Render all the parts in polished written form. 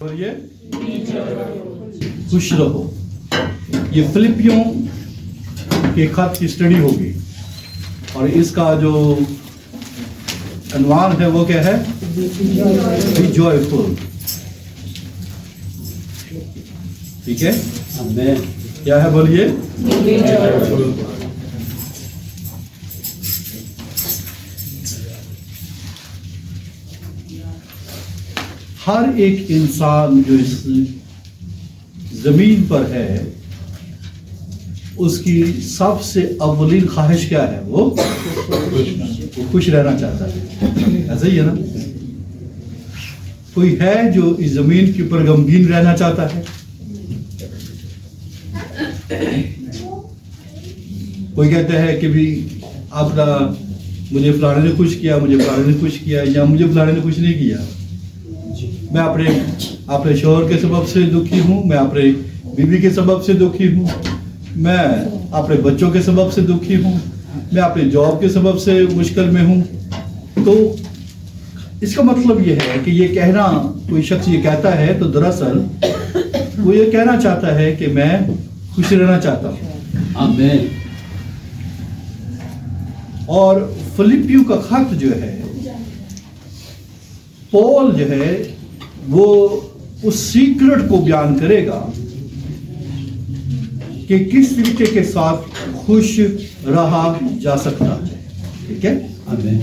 اور یہ خوش رہو. یہ فلپیوں کے خط کی اسٹڈی ہوگی اور اس کا جو عنوان ہے وہ کیا ہے؟ Be joyful. ٹھیک ہے، کیا ہے بولیے؟ ہر ایک انسان جو اس زمین پر ہے اس کی سب سے اولین خواہش کیا ہے؟ وہ خوش رہنا چاہتا ہے. ایسا ہی ہے نا؟ کوئی ہے جو اس زمین کے اوپر غمگین رہنا چاہتا ہے؟ کوئی کہتا ہے کہ بھی اپنا مجھے فلانے نے خوش کیا، مجھے فلانے نے خوش کیا، یا مجھے فلانے نے خوش نہیں کیا. میں اپنے شوہر کے سبب سے دکھی ہوں، میں اپنے بیوی کے سبب سے دکھی ہوں، میں اپنے بچوں کے سبب سے دکھی ہوں، میں اپنے جاب کے سبب سے مشکل میں ہوں. تو اس کا مطلب یہ ہے کہ یہ کہنا، کوئی شخص یہ کہتا ہے تو دراصل وہ یہ کہنا چاہتا ہے کہ میں خوش رہنا چاہتا ہوں. آمین. اور فلپیوں کا خط جو ہے، پول جو ہے وہ اس سیکرٹ کو بیان کرے گا کہ کس طریقے کے ساتھ خوش رہا جا سکتا ہے. ٹھیک ہے، آمین.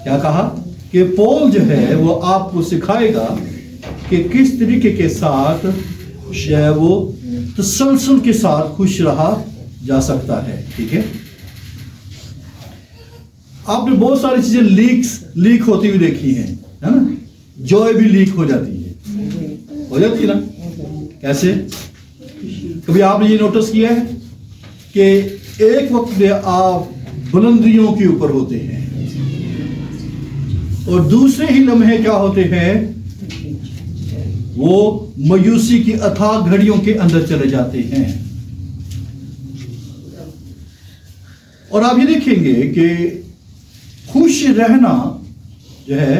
کیا کہا کہ پول جو ہے وہ آپ کو سکھائے گا کہ کس طریقے کے ساتھ جو ہے وہ تسلسل کے ساتھ خوش رہا جا سکتا ہے. ٹھیک ہے، آپ نے بہت ساری چیزیں لیک ہوتی ہوئی دیکھی ہیں، ہے نا؟ جوائے بھی لیک ہو جاتی ہے نا؟ کیسے؟ کبھی آپ نے یہ نوٹس کیا ہے کہ ایک وقت میں آپ بلندیوں کے اوپر ہوتے ہیں اور دوسرے ہی لمحے کیا ہوتے ہیں؟ وہ مایوسی کی اتھاہ گھڑیوں کے اندر چلے جاتے ہیں. اور آپ یہ دیکھیں گے کہ خوش رہنا جو ہے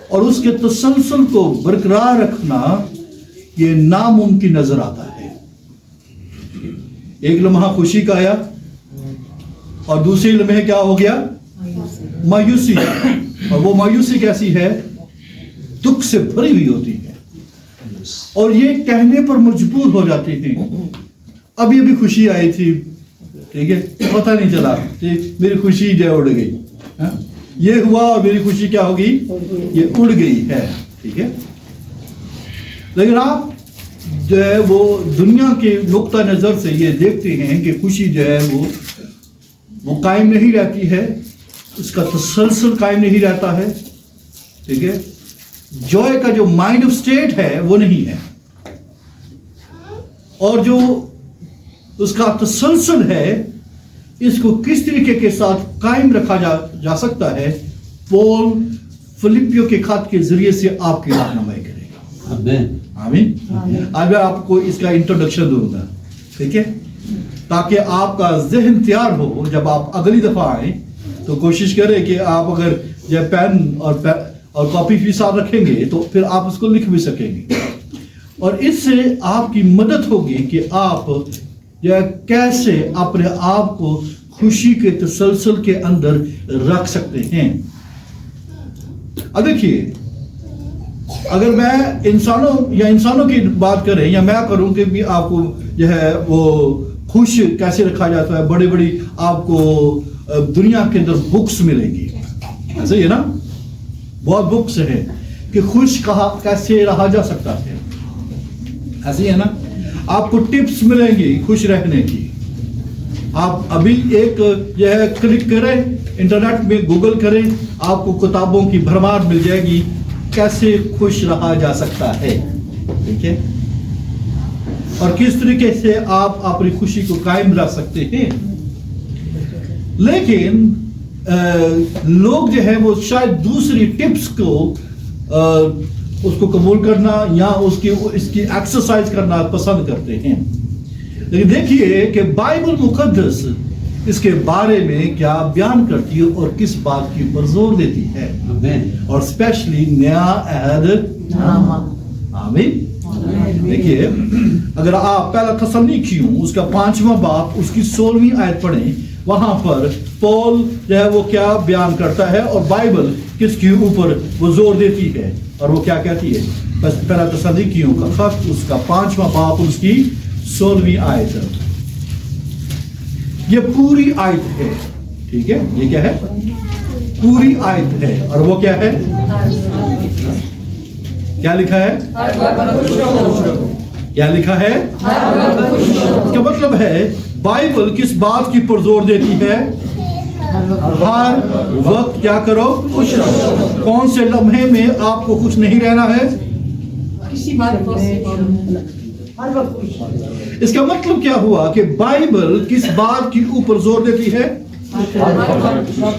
اور اس کے تسلسل کو برقرار رکھنا یہ ناممکن نظر آتا ہے. ایک لمحہ خوشی کا آیا اور دوسرے لمحے کیا ہو گیا؟ مایوسی. اور وہ مایوسی کیسی ہے؟ دکھ سے بھری ہوئی ہوتی ہے اور یہ کہنے پر مجبور ہو جاتی تھی ابھی خوشی آئی تھی، ٹھیک ہے، پتہ نہیں چلا، میری خوشی جو اڑ گئی. یہ ہوا اور میری خوشی کیا ہوگی؟ یہ اڑ گئی ہے. ٹھیک ہے، لیکن آپ جو ہے وہ دنیا کے نقطہ نظر سے یہ دیکھتے ہیں کہ خوشی جو ہے وہ قائم نہیں رہتی ہے، اس کا تسلسل قائم نہیں رہتا ہے. ٹھیک ہے، جوائے کا جو مائنڈ آف اسٹیٹ ہے وہ نہیں ہے، اور جو اس کا تسلسل ہے اس کو کس طریقے کے ساتھ قائم رکھا جا سکتا ہے، پول فلپیوں کے خط کے ذریعے سے آپ کی رہنمائی کرے گا. آمین. آمین. آج میں آپ کو اس کا انٹروڈکشن دوں گا، ٹھیک ہے، تاکہ آپ کا ذہن تیار ہو. جب آپ اگلی دفعہ آئیں تو کوشش کریں کہ آپ اگر یہ پین اور کاپی بھی ساتھ رکھیں گے تو پھر آپ اس کو لکھ بھی سکیں گے، اور اس سے آپ کی مدد ہوگی کہ آپ کیسے اپنے آپ کو خوشی کے تسلسل کے اندر رکھ سکتے ہیں. اب دیکھیے، اگر میں انسانوں کی بات کریں یا میں کروں کہ بھی آپ کو جو ہے وہ خوش کیسے رکھا جاتا ہے، بڑی بڑی آپ کو دنیا کے اندر بکس ملیں گی، ایسا ہی ہے نا؟ بہت بکس ہیں کہ خوش کیسے رہا جا سکتا ہے، ایسے ہی ہے نا؟ آپ کو ٹپس ملیں گی خوش رہنے کی. آپ ابھی ایک جو ہے کلک کریں، انٹرنیٹ میں گوگل کریں، آپ کو کتابوں کی بھرمار مل جائے گی کیسے خوش رہا جا سکتا ہے. ٹھیک ہے، اور کس طریقے سے آپ اپنی خوشی کو قائم رکھ سکتے ہیں. لیکن لوگ جو ہے وہ شاید دوسری ٹپس کو اس کو قبول کرنا یا اس کی ایکسرسائز کرنا پسند کرتے ہیں. لیکن دیکھیے کہ بائبل مقدس اس کے بارے میں کیا بیان کرتی ہے اور کس بات کے اوپر زور دیتی ہے. اور اسپیشلی نیا عہد आमीन। देखिए, अगर आप पहला थस्सलुनीकियों उसका 5वां बाब उसकी 16वीं आयत पढ़ें, वहां पर पौल जो है वो क्या बयान करता है और बाइबल किसके ऊपर वो जोर देती है, और वो क्या कहती है। बस पहला थस्सलुनीकियों का खत उसका 5वां बाब उसकी 16वीं आयत है। ये पूरी आयत है, ठीक है। ये क्या है? पूरी आयत है, और वो क्या है? क्या लिखा है? क्या लिखा है? इसका मतलब है बाइबल किस बात की पर जोर देती है? हर वक्त क्या करो? खुश रहो। कौन से लम्हे में आपको खुश नहीं रहना है? इसका मतलब क्या हुआ कि बाइबल किस बात के ऊपर जोर देती है?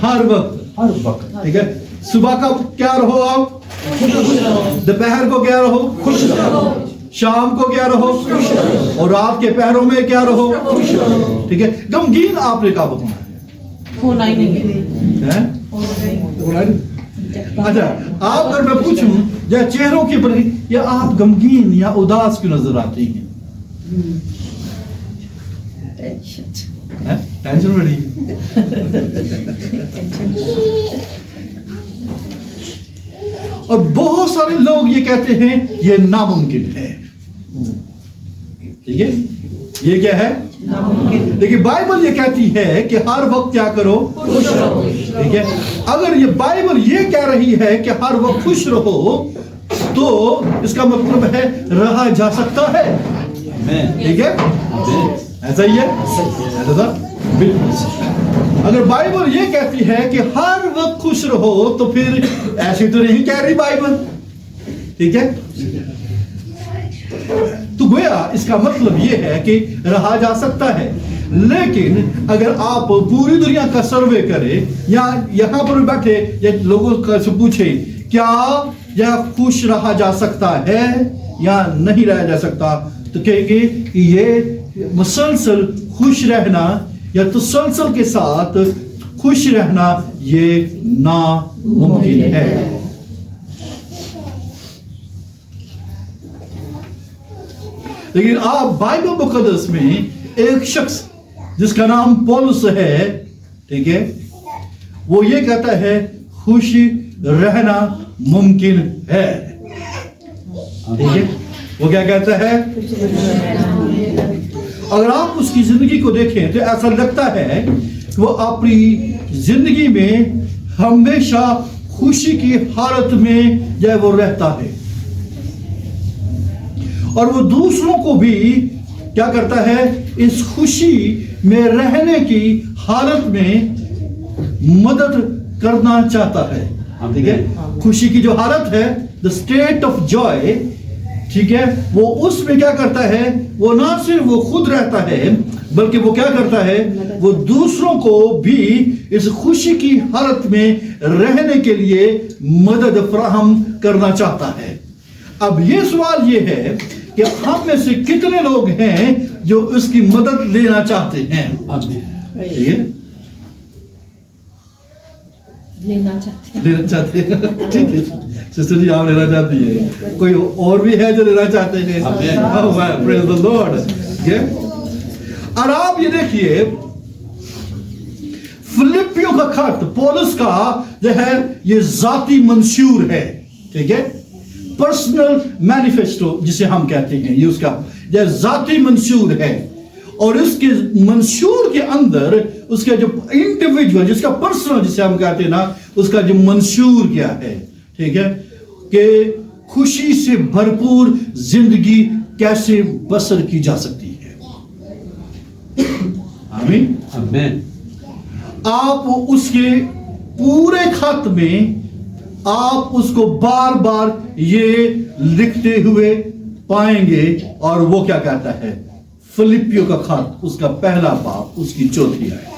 हर वक्त, ठीक है। सुबह का क्या रहो आप? दोपहर को क्या रहो? खुश रहो। शाम को क्या रहो? खुश रहो। और रात के पहरों में क्या रहो? खुश रहो, ठीक है। गमगीन आपने कब होना है? अच्छा, आप अगर मैं पूछूं या चेहरों के पर या आप गमगीन या उदास क्यों नजर आती हैं? टेंशन बड़ी। और बहुत सारे लोग ये कहते हैं ये नामुमकिन है, ठीक है। ये क्या है? लेकिन बाइबल ये कहती है कि हर वक्त क्या करो? खुश रहो, ठीक है। अगर ये बाइबल ये कह रही है कि हर वक्त खुश रहो, तो इसका मतलब है रहा जा सकता है, ठीक है। ऐसा ही है, ऐसा बिल्कुल। अगर बाइबल ये कहती है कि हर वक्त खुश रहो, तो फिर ऐसे तो नहीं कह रही बाइबल, ठीक है। तो गोया इसका मतलब ये है कि रहा जा सकता है। लेकिन अगर आप पूरी दुनिया का सर्वे करें या यहाँ पर बैठे या लोगों का से पूछे क्या यह खुश रहा जा सकता है या नहीं रहा जा सकता, तो कहेंगे कि ये मुसलसल खुश रहना या तसलसल के साथ खुश रहना ये नामुमकिन है। लेकिन आप बाइबल मुकद्दस में एक शख्स जिसका नाम पौलुस है, ठीक है, वो ये कहता है खुश रहना मुमकिन है, ठीक है। वो क्या कहता है? अगर आप उसकी जिंदगी को देखें तो ऐसा लगता है कि वो अपनी जिंदगी में हमेशा खुशी की हालत में जो वो रहता है, और वो दूसरों को भी क्या करता है? इस खुशी में रहने की हालत में मदद करना चाहता है, ठीक है। खुशी की जो हालत है, द स्टेट ऑफ जॉय, ठीक है, वो उसमें क्या करता है? वो ना सिर्फ वो खुद रहता है, बल्कि वो क्या करता है? वो दूसरों को भी इस खुशी की हालत में रहने के लिए मदद फराहम करना चाहता है। अब ये सवाल ये है कि हम में से कितने लोग हैं जो उसकी मदद लेना चाहते हैं? ठीक है, लेना चाहते हैं, ठीक है। सिस्टर जी आप लेना चाहती है, कोई और भी है जो लेना चाहते हैं? Praise the Lord. और आप ये देखिए फिलिपियों का खत पौलुस का जो है ये जाती मंशूर है, ठीक है, पर्सनल मैनिफेस्टो जिसे हम कहते हैं, ये उसका यह जाती मंशूर है। और इसके मंशूर के अंदर उसका जो इंडिविजुअल जिसका पर्सनल जिसे हम कहते हैं ना, उसका जो मंशूर क्या है, ठीक है, कि खुशी से भरपूर जिंदगी कैसे बसर की जा सकती है। आमीन आमीन। आप उसके पूरे खत में आप उसको बार बार ये लिखते हुए पाएंगे। और वो क्या कहता है? फिलिपियों का खत उसका पहला बाब उसकी 4थी आयत,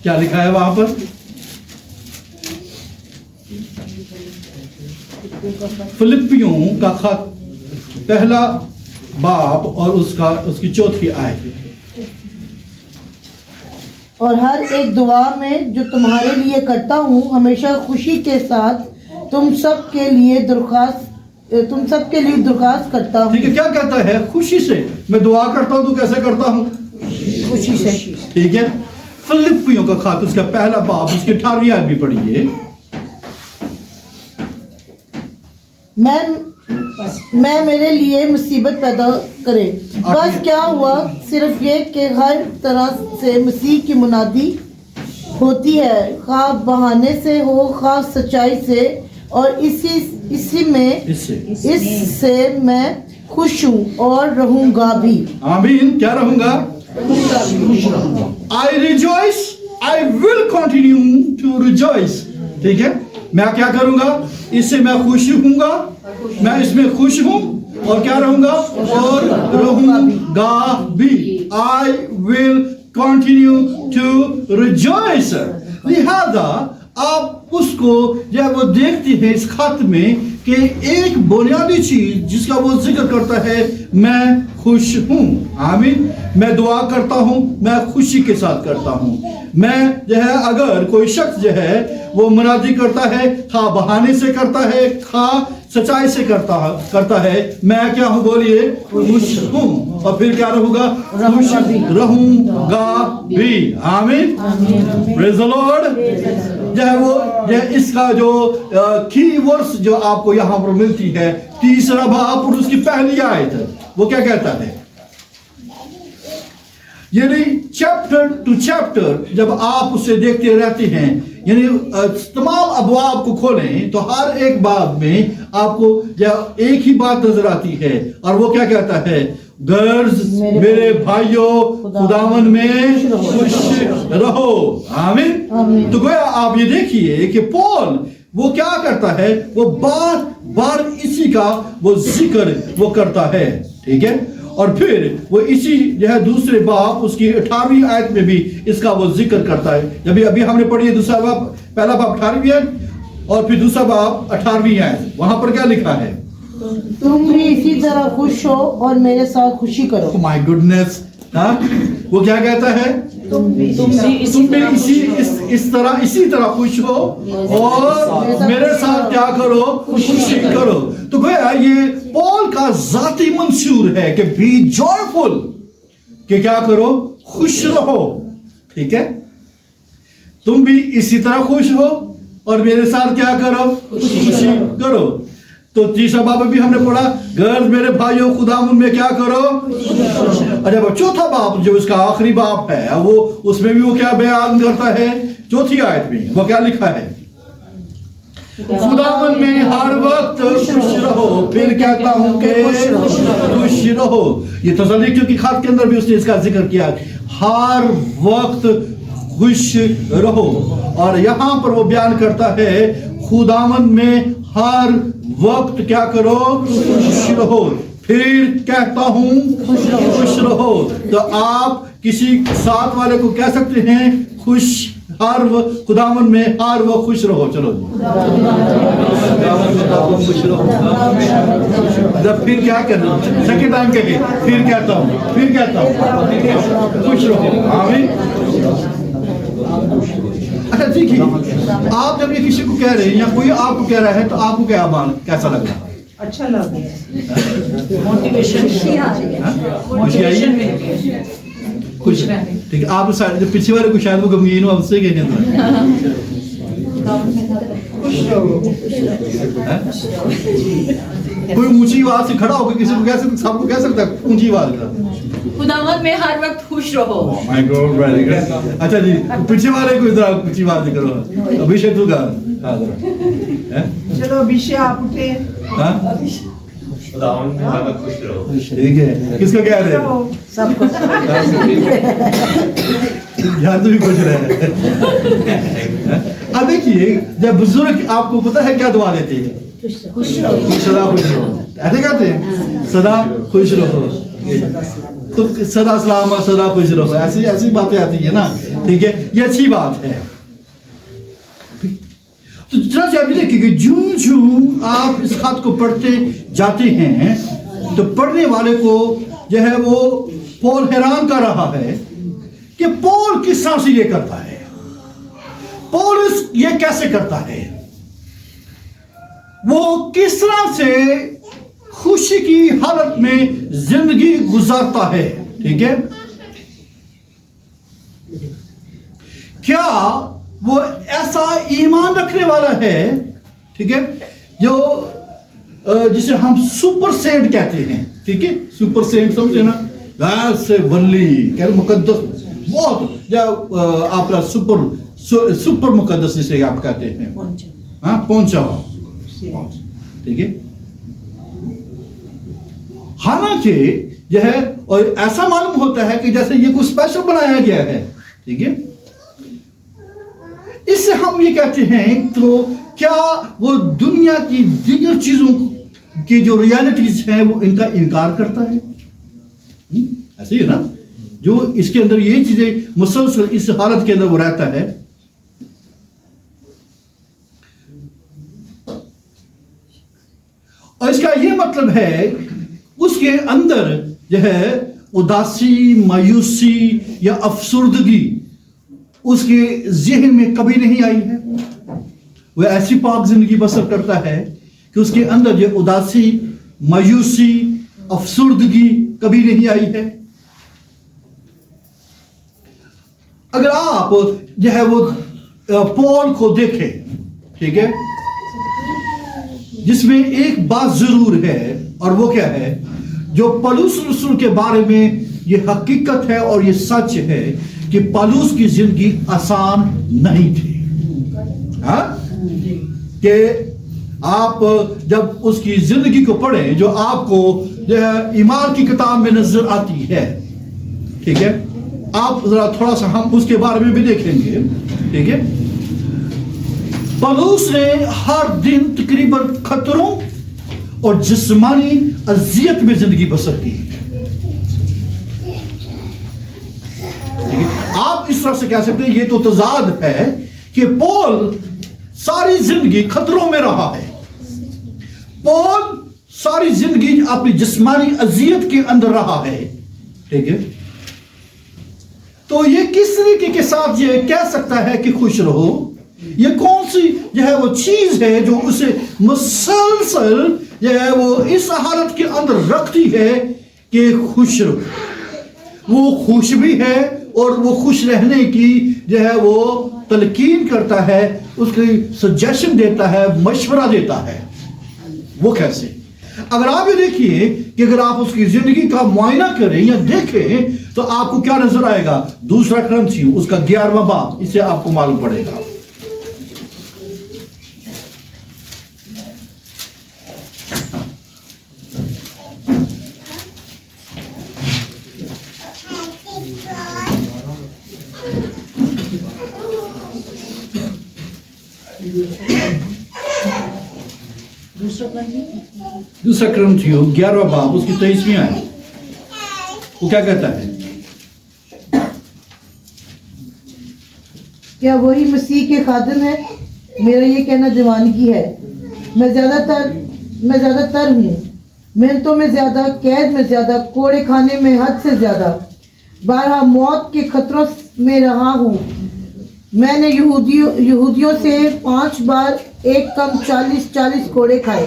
क्या लिखा है वहां पर? फिलिपियों का खत पहला बाब और उसकी 4थी आयत। اور ہر ایک دعا میں جو تمہارے لیے کرتا ہوں ہمیشہ خوشی کے ساتھ تم سب کے لیے درخواست کرتا ہوں. ٹھیک ہے, کیا کہتا ہے؟ خوشی سے میں دعا کرتا ہوں. تو کیسے کرتا ہوں؟ خوشی سے. ٹھیک ہے. فلپیوں کا خط اس کا پہلا باب اس کی 18ویں آیت بھی پڑھیے. میں میرے لیے مصیبت پیدا کرے. بس کیا ہوا صرف یہ کہ ہر طرح سے مسیح کی منادی ہوتی ہے, خواہ بہانے سے ہو خواہ سچائی سے, اور اس سے میں خوش ہوں اور رہوں گا بھی. آمین. کیا رہوں گا؟ I rejoice, I will continue to rejoice. ٹھیک ہے, میں کیا کروں گا؟ اس سے میں خوش ہوں گا, میں اس میں خوش ہوں اور کیا رہوں گا؟ اور رہوں گا بھی. I will continue to rejoice. لہذا آپ اس کو جب وہ دیکھتے ہیں اس خط میں کہ ایک بنیادی چیز جس کا وہ ذکر کرتا ہے, میں خوش ہوں. آمین. میں دعا کرتا ہوں, میں خوشی کے ساتھ کرتا ہوں. میں جو ہے اگر کوئی شخص جو ہے وہ منادی کرتا ہے, خواہ بہانے سے کرتا ہے خواہ سچائی سے کرتا ہے, میں کیا ہوں؟ بولیے, خوش ہوں. اور پھر کیا رہوں گا؟ خوش رہوں گا بھی. آمین. پریز دی لارڈ. جو ہے وہ اس کا جو کی ورس جو آپ کو یہاں پر ملتی ہے, 3 باب اور اس کی پہلی آیت, وہ کیا کہتا ہے؟ یعنی چیپٹر ٹو چیپٹر جب آپ اسے دیکھتے رہتے ہیں, یعنی تمام ابواب کو کھولیں تو ہر ایک باب میں آپ کو ایک ہی بات نظر آتی ہے, اور وہ کیا کہتا ہے؟ غرض میرے بھائیوں خداوند میں خوش رہو. آمین. تو گویا آپ یہ دیکھیے کہ پول وہ کیا کرتا ہے, وہ بار بار اسی کا وہ ذکر وہ کرتا ہے. ٹھیک ہے. اور پھر وہ اسی جو ہے دوسرے باب اس کی 18ویں آیت میں بھی اس کا وہ ذکر کرتا ہے. جب ابھی ہم نے پڑھی ہے دوسرا باب, پہلا باب 18ویں آیت اور پھر دوسرا باب 18ویں آیت, وہاں پر کیا لکھا ہے؟ تم بھی اسی طرح خوش ہو اور میرے ساتھ خوشی کرو. مائی گڈنس. وہ کیا کہتا ہے؟ تم بھی اسی طرح خوش ہو اور میرے ساتھ کیا کرو؟ خوشی کرو. تو گویا یہ پول کا ذاتی منشور ہے کہ بی جوائفل, کہ کیا کرو؟ خوش رہو. ٹھیک ہے. تم بھی اسی طرح خوش ہو اور میرے ساتھ کیا کرو؟ خوشی کرو. تو 3 باب بھی ہم نے پڑھا, غرض میرے بھائیوں خداوند میں کیا کرو؟ اچھا, چوتھا باب جو اس کا آخری باب ہے, وہ اس میں بھی وہ کیا بیان کرتا ہے؟ 4تھی آیت میں وہ کیا لکھا ہے؟ خداوند میں ہر وقت خوش رہو. پھر کہتا ہوں کہ خوش رہو. یہ تسلیکیوں کی خط کے اندر بھی اس نے اس کا ذکر کیا, ہر وقت خوش رہو. اور یہاں پر وہ بیان کرتا ہے خداوند میں ہر وقت کیا کرو؟ خوش رہو. پھر کہتا ہوں خوش رہو. تو آپ کسی ساتھ والے کو کہہ سکتے ہیں خوش ہر وقت, خداوند میں ہر وقت خوش رہو. چلو خوش رہو. جب پھر کیا کرنا, سیکنڈ ٹائم کہے پھر کہتا ہوں خوش رہو. آمین. اچھا ٹھیک ہے, آپ جب یہ کسی کو کہہ رہے ہیں یا کوئی آپ کو کہہ رہا ہے تو آپ کو کیسا لگ رہا ہے؟ اچھا لگ رہا ہے, موٹیویشن کچھ. ٹھیک ہے. آپ جو پیچھے والے کو شاید وہ غمگین ہو, اس سے کہنے کوئی اونچی آواز سے کھڑا ہو کے کسی کو کہہ سکتا, سب کو کہہ سکتا ہے اونچی آواز کا خداوند میں ہر وقت خوش رہو. اچھا جی, پیچھے والے کو ادھر اونچی آواز سے کرو. ابھیشیک تو کا چلو ابھیشیک آپ اٹھے. خداوند میں ہر وقت خوش رہو. ٹھیک ہے. کس کا کہہ رہے ہیں؟ سب کو. یہاں تو بھی خوش رہے. اب دیکھیے, جب بزرگ آپ کو پتا ہے کیا دعا دیتے ہیں؟ سدا خوش رہو. ایسے کہتے ہیں سدا خوش رہو, تو سدا سلامت, سدا خوش رہو, ایسی باتیں آتی ہیں نا. ٹھیک ہے, یہ اچھی بات ہے. تو چنانچہ آپ یہ دیکھیں کہ جوں آپ اس خط کو پڑھتے جاتے ہیں تو پڑھنے والے کو جو ہے وہ پول حیران کر رہا ہے کہ پول کس طرح سے یہ کرتا ہے, پولس یہ کیسے کرتا ہے, وہ کس طرح سے خوشی کی حالت میں زندگی گزارتا ہے. ٹھیک ہے, کیا وہ ایسا ایمان رکھنے والا ہے, ٹھیک ہے, جو جسے ہم سپر سینٹ کہتے ہیں. ٹھیک ہے, سپر سینٹ سمجھے نا, ویسے ولی کہ مقدس بہت, یا آپ کا سپر مقدس جسے آپ کہتے ہیں, ہاں پہنچا ہوا. ٹھیک ہے, حالانکہ یہ ہے, اور ایسا معلوم ہوتا ہے کہ جیسے یہ کوئی اسپیشل بنایا گیا ہے. ٹھیک ہے, اس سے ہم یہ کہتے ہیں تو کیا وہ دنیا کی دیگر چیزوں کی جو ریالٹیز ہیں وہ ان کا انکار کرتا ہے؟ ایسے ہی ہے نا, جو اس کے اندر یہ چیزیں مسلسل اس حالت کے اندر وہ رہتا ہے. اور اس کا یہ مطلب ہے اس کے اندر جو ہے اداسی, مایوسی یا افسردگی اس کے ذہن میں کبھی نہیں آئی ہے. وہ ایسی پاک زندگی بسر کرتا ہے کہ اس کے اندر یہ اداسی, مایوسی, افسردگی کبھی نہیں آئی ہے. اگر آپ جو ہے وہ پول کو دیکھیں, ٹھیک ہے, جس میں ایک بات ضرور ہے, اور وہ کیا ہے, جو پولس رسول کے بارے میں یہ حقیقت ہے اور یہ سچ ہے کہ پولس کی زندگی آسان نہیں تھی. ہاں, کہ آپ جب اس کی زندگی کو پڑھیں جو آپ کو جو ہے ایمان کی کتاب میں نظر آتی ہے. ٹھیک ہے, آپ ذرا تھوڑا سا ہم اس کے بارے میں بھی دیکھیں گے. ٹھیک ہے, پولس نے ہر دن تقریباً خطروں اور جسمانی اذیت میں زندگی بسر کی. آپ اس طرح سے کہہ سکتے ہیں, یہ تو تضاد ہے کہ پول ساری زندگی خطروں میں رہا ہے, پول ساری زندگی اپنی جسمانی اذیت کے اندر رہا ہے. ٹھیک ہے, تو یہ کس طریقے کے ساتھ یہ کہہ سکتا ہے کہ خوش رہو؟ یہ کون سی جو ہے وہ چیز ہے جو اسے مسلسل جو ہے وہ اس حالت کے اندر رکھتی ہے کہ خوش رہو؟ وہ خوش بھی ہے اور وہ خوش رہنے کی جو ہے وہ تلقین کرتا ہے, اس کی سجیشن دیتا ہے, مشورہ دیتا ہے. وہ کیسے؟ اگر آپ یہ دیکھیے کہ اگر آپ اس کی زندگی کا معائنہ کریں یا دیکھیں تو آپ کو کیا نظر آئے گا. دوسرا کرنتھیوں اس کا 11واں باب, اس سے آپ کو معلوم پڑے گا. دوسرا کرنتھیوں 11واں باب اس کی 23ویں آیت, وہ کیا کہتا ہے؟ کیا وہی مسیح کے خادم ہے؟ میرا یہ کہنا دیوانگی ہے. میں زیادہ تر ہوں, محنتوں میں زیادہ, قید میں زیادہ, کوڑے کھانے میں حد سے زیادہ, بارہا موت کے خطروں میں رہا ہوں. میں نے یہودیوں سے 5 بار ایک کم 40 کوڑے کھائے,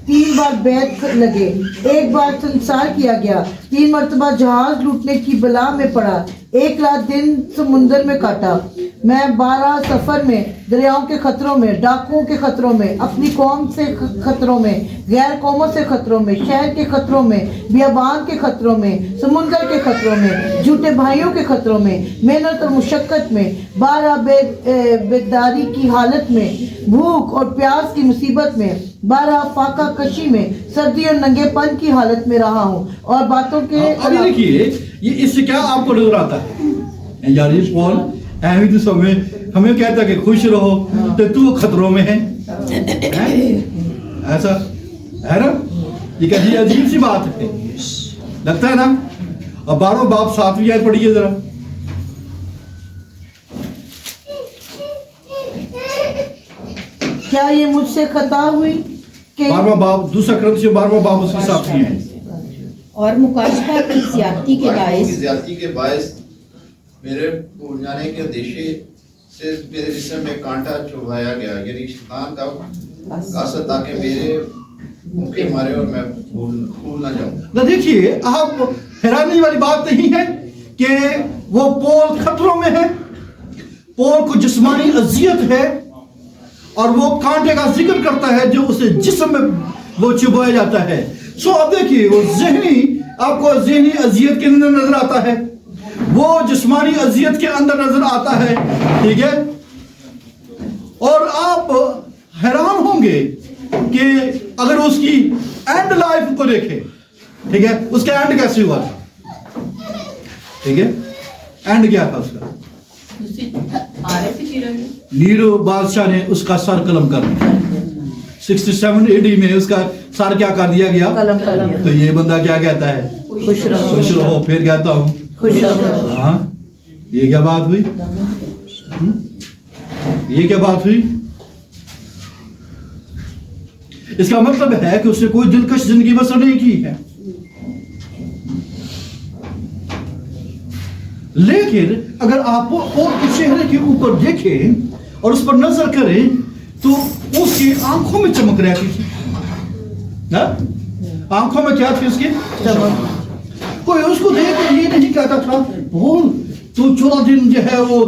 3 بار بیت لگے, 1 بار سنسار کیا گیا, 3 مرتبہ جہاز لوٹنے کی بلا میں پڑا, 1 رات دن سمندر میں کاٹا. میں 12 سفر میں, دریاؤں کے خطروں میں, ڈاکوؤں کے خطروں میں, اپنی قوم سے خطروں میں, غیر قوموں سے خطروں میں, شہر کے خطروں میں, بیابان کے خطروں میں, سمندر کے خطروں میں, جھوٹے بھائیوں کے خطروں میں, محنت اور مشقت میں, 12 بیداری کی حالت میں, بھوک اور پیاس کی مصیبت میں, 12 فاقہ کشی میں, سردی اور ننگے پن کی حالت میں رہا ہوں. اور باتوں کے ابھی دیکھیے یہ اس سے کیا آپ کو نظر آتا ہے؟ یاری پول اہمی تو ہمیں کہتا ہے کہ خوش رہو تو خطروں میں ہے. ایسا ہے نا, یہ کہتی عجیب سی بات ہے, لگتا ہے نا. اب 12 باب 7ویں آیت پڑھیے ذرا. کیا یہ مجھ سے خطا ہوئی کہ 12واں باب, دوسرا کرنتھیوں 12واں باب اس کی 7ویں آیت. اور مکاشفہ کی زیادتی کے باعث میرے بھول جانے کے اندیشے سے میرے جسم میں کانٹا چبھایا گیا، یعنی شیطان کا قصد تاکہ میرے مکے مارے اور میں بھول نہ جاؤں۔ نہ دیکھیے، آپ حیرانی والی بات نہیں ہے کہ وہ پول خطروں میں ہے، پول کو جسمانی اذیت ہے، اور وہ کانٹے کا ذکر کرتا ہے جو اسے جسم میں وہ چبھایا جاتا ہے۔ سو اب دیکھیے، وہ ذہنی، آپ کو ذہنی اذیت کے اندر نظر آتا ہے، وہ جسمانی اذیت کے اندر نظر آتا ہے، ٹھیک ہے؟ اور آپ حیران ہوں گے کہ اگر اس کی اینڈ لائف کو دیکھیں، ٹھیک ہے، اس کا اینڈ کیسے ہوا تھا، ٹھیک ہے، اینڈ کیا تھا اس کا؟ نیرو بادشاہ نے اس کا سر قلم کر دیا، 67 AD میں اس کا سر کیا کر دیا گیا؟ قلم کر دیا۔ تو یہ بندہ کیا کہتا ہے؟ خوش رہو، خوش رہو۔ پھر کہتا ہوں خوش رہو۔ ہاں، یہ کیا بات ہوئی؟ یہ کیا بات ہوئی؟ اس کا مطلب ہے کہ اس نے کوئی دلکش زندگی بسر نہیں کی ہے، لیکن اگر آپ اور چہرے کے اوپر دیکھیں اور اس پر نظر کریں تو اس کی آنکھوں میں چمک رہتی تھی۔ آنکھوں میں کیا تھی اس کی؟ چمک۔ کوئی اس کو دیکھ کر یہ نہیں کہتا تھا پول تو 14 دن جو ہے وہ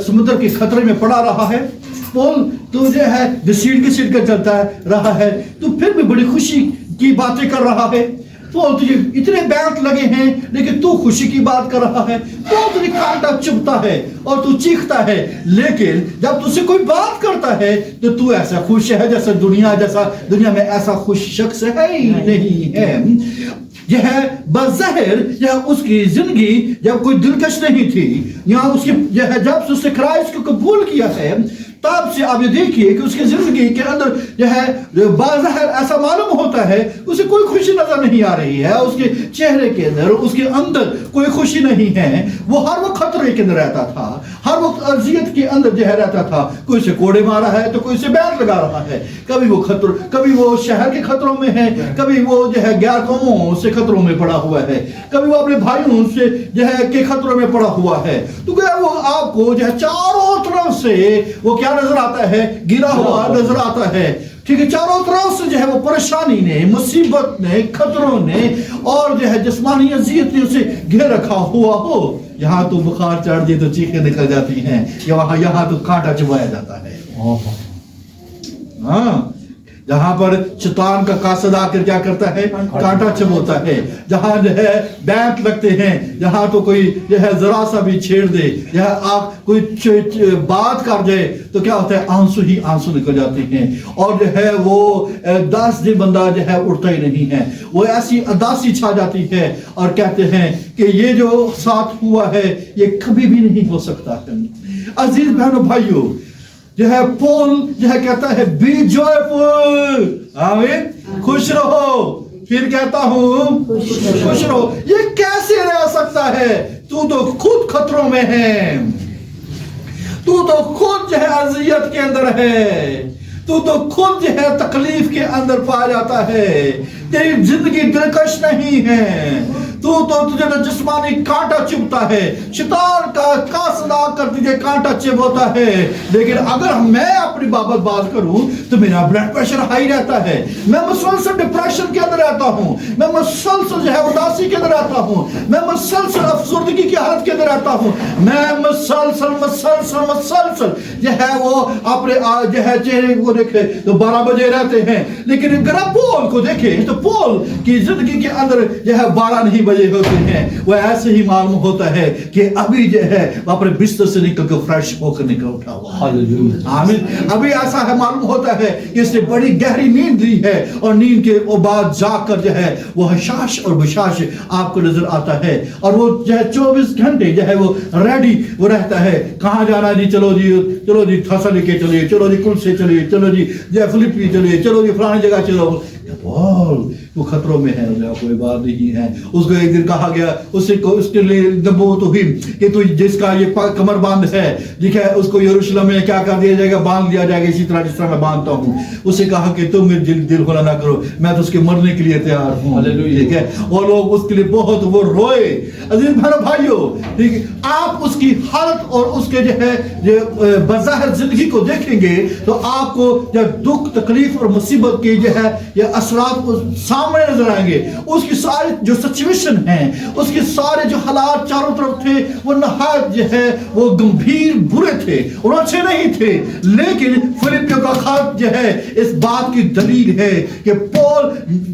سمندر کے خطرے میں پڑا رہا ہے، پول تو جو ہے گھسیٹ کر چلتا ہے رہا ہے، تو پھر بھی بڑی خوشی کی باتیں کر رہا ہے، پول تجھے اتنے بینٹ لگے ہیں لیکن تو خوشی کی بات کر رہا ہے، پول تجھے کانٹا چبھتا ہے اور تو چیختا ہے، لیکن جب تجھ سے کوئی بات کرتا ہے تو تو ایسا خوش ہے جیسا دنیا میں ایسا خوش شخص ہے ہی نہیں ہے۔ یہ ہے بظاہر یہ اس کی زندگی جب کوئی دلکش نہیں تھی، یہاں اس کی یہ ہے جب سے اس نے کرائسٹ کو قبول کیا ہے تب سے آپ یہ دیکھیے کہ اس کی زندگی کے اندر جو ہے بظاہر ایسا معلوم ہوتا ہے اسے کوئی خوشی نظر نہیں آ رہی ہے، اس کے چہرے کے اندر اس کے اندر کوئی خوشی نہیں ہے، وہ ہر وقت خطرے کے اندر رہتا تھا، ہر وقت اذیت کے اندر جو ہے رہتا تھا، کوئی سے کوڑے مارا ہے تو کوئی سے بیٹ لگا رہا ہے، کبھی وہ شہر کے خطروں میں ہے، کبھی وہ جو ہے غیر قوموں سے خطروں میں پڑا ہوا ہے، کبھی وہ اپنے بھائیوں سے جو ہے کہ خطروں میں پڑا ہوا ہے، تو کہ وہ آپ کو جو ہے چاروں طرف سے وہ کیا نظر آتا ہے؟ گرا ہوا نظر آتا ہے، ٹھیک ہے، چاروں طرف سے جو ہے وہ پریشانی نے، مصیبت نے، خطروں نے اور جو ہے جسمانی اذیت نے اسے گھیر رکھا ہوا ہو، یہاں تو بخار چڑھ جائے تو چیخیں نکل جاتی ہیں، یہاں تو کانٹا چبھایا جاتا ہے، ہاں، جہاں پر شیطان کا قاصد آ کر کیا کرتا ہے؟ کانٹا چبھوتا ہے، جہاں جو ہے بیت لگتے ہیں، جہاں تو کوئی جو ہے ذرا سا بھی چھیڑ دے، جہاں آپ کوئی بات کر جائے تو کیا ہوتا ہے؟ آنسو نکل جاتے ہیں، اور جو ہے وہ 10 دن بندہ جو ہے اٹھتا ہی نہیں ہے، وہ ایسی اداسی چھا جاتی ہے اور کہتے ہیں کہ یہ جو ساتھ ہوا ہے یہ کبھی بھی نہیں ہو سکتا ہے۔ عزیز بہنوں بھائیوں، جو ہے پول جو ہے کہتا ہے بی جوائفل، آمین، خوش رہو، پھر کہتا ہوں خوش رہو۔ یہ کیسے رہ سکتا ہے؟ تو خود خطروں میں ہے، تو خود جو ہے اذیت کے اندر ہے، تو خود جو ہے تکلیف کے اندر پایا جاتا ہے، تیری زندگی دلکش نہیں ہے، تو تجھے جسمانی کانٹا چبھتا ہے، شیطان کا قاصد آ کر تجھے کانٹا چبھوتا ہے، لیکن اگر میں اپنی بابت بات کروں تو میرا بلڈ پریشر ہائی رہتا ہے، میں مسلسل ڈپریشن کے اندر رہتا ہوں، میں مسلسل جو ہے اداسی کے اندر رہتا ہوں، میں مسلسل افسردگی کی حالت کے اندر رہتا ہوں، میں مسلسل جو ہے وہ اپنے جو ہے چہرے کو دیکھے تو 12 بجے رہتے ہیں، لیکن اگر آپ پول کو دیکھیں تو پول کی زندگی کے اندر جو ہے 12 نہیں بجے ہوتے ہیں، وہ ایسے ہی معلوم ہوتا ہے کہ ابھی جو ہے وہ اپنے بستر سے نکل کر فریش ہو کر نکل اٹھا ہوا، آمین، ابھی ایسا ہے معلوم ہوتا ہے کہ اس نے بڑی گہری نیند لی ہے، اور نیند کے بعد جاگ کر جو ہے وہ حشاش اور بشاش آپ کو نظر آتا ہے، اور وہ جو ہے 24 گھنٹے جو ہے وہ ریڈی وہ رہتا ہے، کہاں جانا جی، چلو جی تھسا لے کے چلیے، چلو جی کل سے چلیے، چلو جی فلپی چلیے، چلو جی فلانی جگہ چلو، पॉल वो खतरों में है, कोई बात नहीं है। उसको एक दिन कहा गया, उसके लिए नबूवत हुई कि तू जिसका ये कमरबंद है, ठीक है, उसको यरूशलेम में क्या कर दिया जाएगा, बांध दिया जाएगा इसी तरह जिस तरह मैं बांधता हूँ। उसे कहा कि तुम मेरे दिल खोला ना करो, मैं तो उसके मरने के लिए तैयार हूँ, ठीक है। और लोग उसके लिए बहुत वो रोए। अजीज भाइयों, ठीक है, आप उसकी हालत और उसके जो है बज़ाहिर जिंदगी को देखेंगे तो आपको जब दुख तकलीफ और मुसीबत के जो है ये असरात सामने नजर आएंगे। उसकी सारी जो सिचुएशन है, उसके सारे जो हालात चारों तरफ थे, वो नहायत जो है वो गंभीर बुरे थे और अच्छे नहीं थे। लेकिन फिलिपियों का खत जो है इस बात की दलील है कि पौल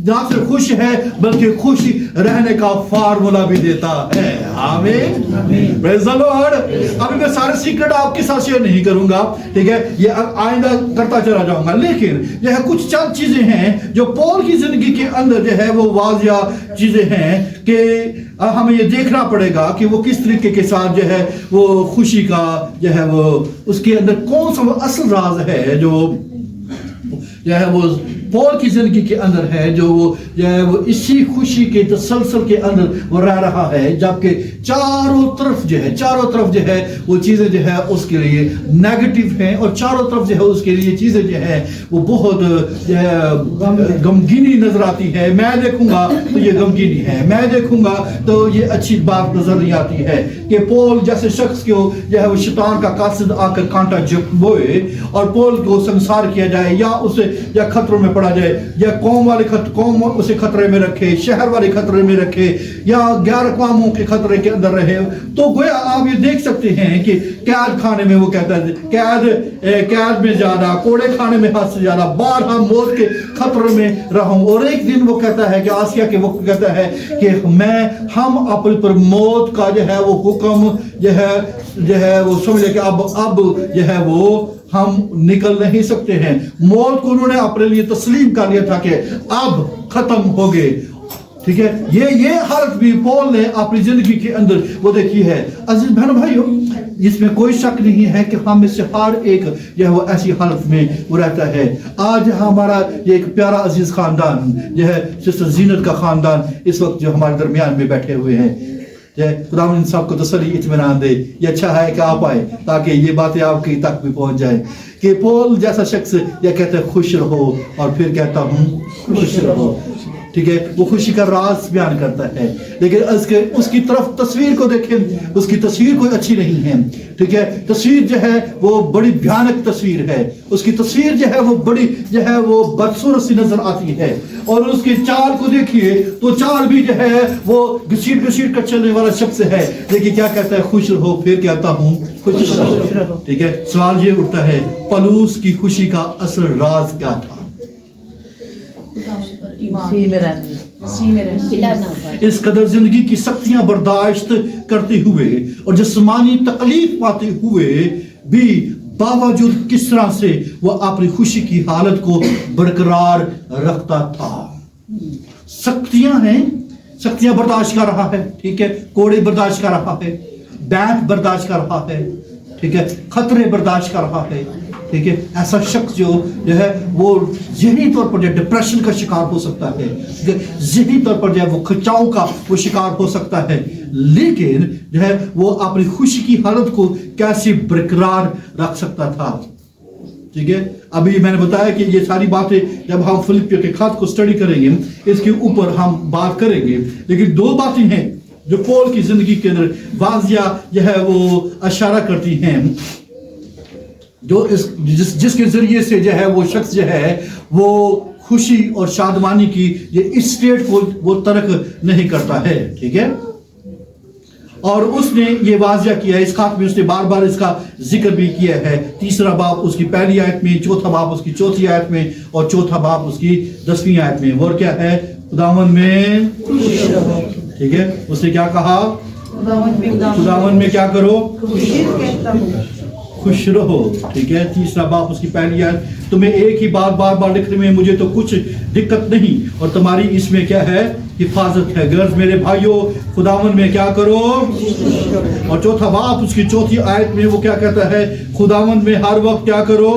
ना सिर्फ खुश है बल्कि खुश रहने का फार्मूला भी देता है। आमीन, प्रेज़ द लॉर्ड। अभी मैं सारे सीक्रेट आपके साथ शेयर नहीं करूंगा, ठीक है, ये आइंदा करता चला जाऊंगा। लेकिन जो है कुछ चंद चीजें हैं जो पौल की जिंदगी के अंदर जो है वो वाजिया चीजें हैं कि हमें ये देखना पड़ेगा कि वो किस तरीके के साथ जो है वो खुशी का जो है वो उसके अंदर कौन सा असल राज है जो है वो पौल की जिंदगी के अंदर है, जो है वो इसी खुशी के तसलसल के अंदर वो रह रहा है, जबकि चारों तरफ जो है वो चीजें जो है उसके लिए नेगेटिव हैं और चारों तरफ जो है उसके लिए चीजें जो है वो बहुत जो है गमगीनी नजर आती है। मैं देखूंगा तो ये गमगीनी है, मैं देखूंगा तो ये अच्छी बात नजर नहीं आती है कि पौल जैसे शख्स को जो है वो शैतान का कासिद आकर कांटा बोए और पौल को संसार किया जाए या उसे या खतरों में पड़ा जाए या कौम उसे खतरे में रखे, शहर वाले खतरे में रखे या गैर अक़वामों के खतरे के अंदर रहे, तो गोया आप ये देख सकते हैं कि कैद खाने में वो कहता है कैद में जाना, कोड़े खाने में हाथ से जाना, बारहा मौत के खतरे में रहूं। और एक दिन वो कहता है कि आसिया के वक्त कहता है कि हम अपने पर मौत का जो है वो हुक्म जो है वो समझे कि अब जो है वो हम निकल नहीं सकते हैं। मौत को उन्होंने अपने लिए तस्लीम कर लिया था कि अब खत्म हो गए, ठीक है। ये हालत भी पौल ने अपनी जिंदगी के अंदर वो देखी है। अजीज बहन भाइयों, इसमें कोई शक नहीं है कि हम में से हर एक जो है वो ऐसी हालत में वो रहता है। आज हमारा ये एक प्यारा अजीज खानदान जो है सिस्टर जीनत का खानदान इस वक्त जो हमारे दरमियान में बैठे हुए हैं, खुदावंद इन सबको तसल्ली इत्मीनान दे। ये अच्छा है कि आप आए ताकि ये बातें आपके तक भी पहुंच जाए कि पौल जैसा शख्स ये कहता है खुश रहो और फिर कहता हूँ खुश रहो, ठीक है। वो खुशी का राज बयान करता है, लेकिन उसकी तरफ तस्वीर को देखें, उसकी तस्वीर कोई अच्छी नहीं है, ठीक है। तस्वीर जो है वो बड़ी भयानक तस्वीर है, उसकी तस्वीर जो है वो बड़ी जो है वो बदसूरत सी नजर आती है। और उसके चाल को देखिए तो चाल भी जो है वो घसीट कर चलने वाला शख्स है, लेकिन क्या कहता है खुश रहो, फिर कहता हूँ खुश रहो, ठीक है। सवाल ये उठता है पलूस की खुशी का असल राज क्या था? इस कदर जिंदगी की सख्तियां बर्दाश्त करते हुए और जिस्मानी तकलीफ पाते हुए भी बावजूद किस तरह से वो अपनी खुशी की हालत को बरकरार रखता था। सख्तियां हैं, सख्तियां बर्दाश्त कर रहा है, ठीक है, कोड़े बर्दाश्त कर रहा है, बैठ बर्दाश्त कर रहा है, ठीक है, खतरे बर्दाश्त कर रहा है, ठीक है। ऐसा शख्स जो है वो ज़हनी तौर पर जो डिप्रेशन का शिकार हो सकता है, ज़हनी तौर पर जो है वो खिंचाव का वो शिकार हो सकता है, लेकिन जो है वो अपनी खुशी की हालत को कैसे बरकरार रख सकता था, ठीक है। अभी मैंने बताया कि ये सारी बातें जब हम फिलिपियों के खत को स्टडी करेंगे इसके ऊपर हम बात करेंगे, लेकिन दो बातें हैं जो पौल की जिंदगी के अंदर वाजिया जो है वो इशारा करती हैं, जो जिसके जरिए से जो है वो शख्स जो है वो खुशी और शादमानी की ये इस स्टेट को वो तर्क नहीं करता है, ठीक है। और उसने ये वाजिया किया, इस खात में उसने बार बार इसका जिक्र भी किया है। तीसरा बाब उसकी पहली आयत में, चौथा बाब उसकी चौथी आयत में और चौथा बाब उसकी 10वीं आयत में। वो क्या है? खुदावंद में खुश रहो, ठीक है। उसने क्या कहा? खुदावंद में क्या करो? खुश रहो, ठीक है। तीसरा बाब उसकी पहली आयत, तुम्हें एक ही बात बार बार लिखने में मुझे तो कुछ दिक्कत नहीं और तुम्हारी इसमें क्या है? हिफाजत है। गर्ज मेरे भाइयों, खुदावन में क्या करो। और चौथा बाप उसकी चौथी आयत में वो क्या कहता है, खुदावन में हर वक्त क्या करो।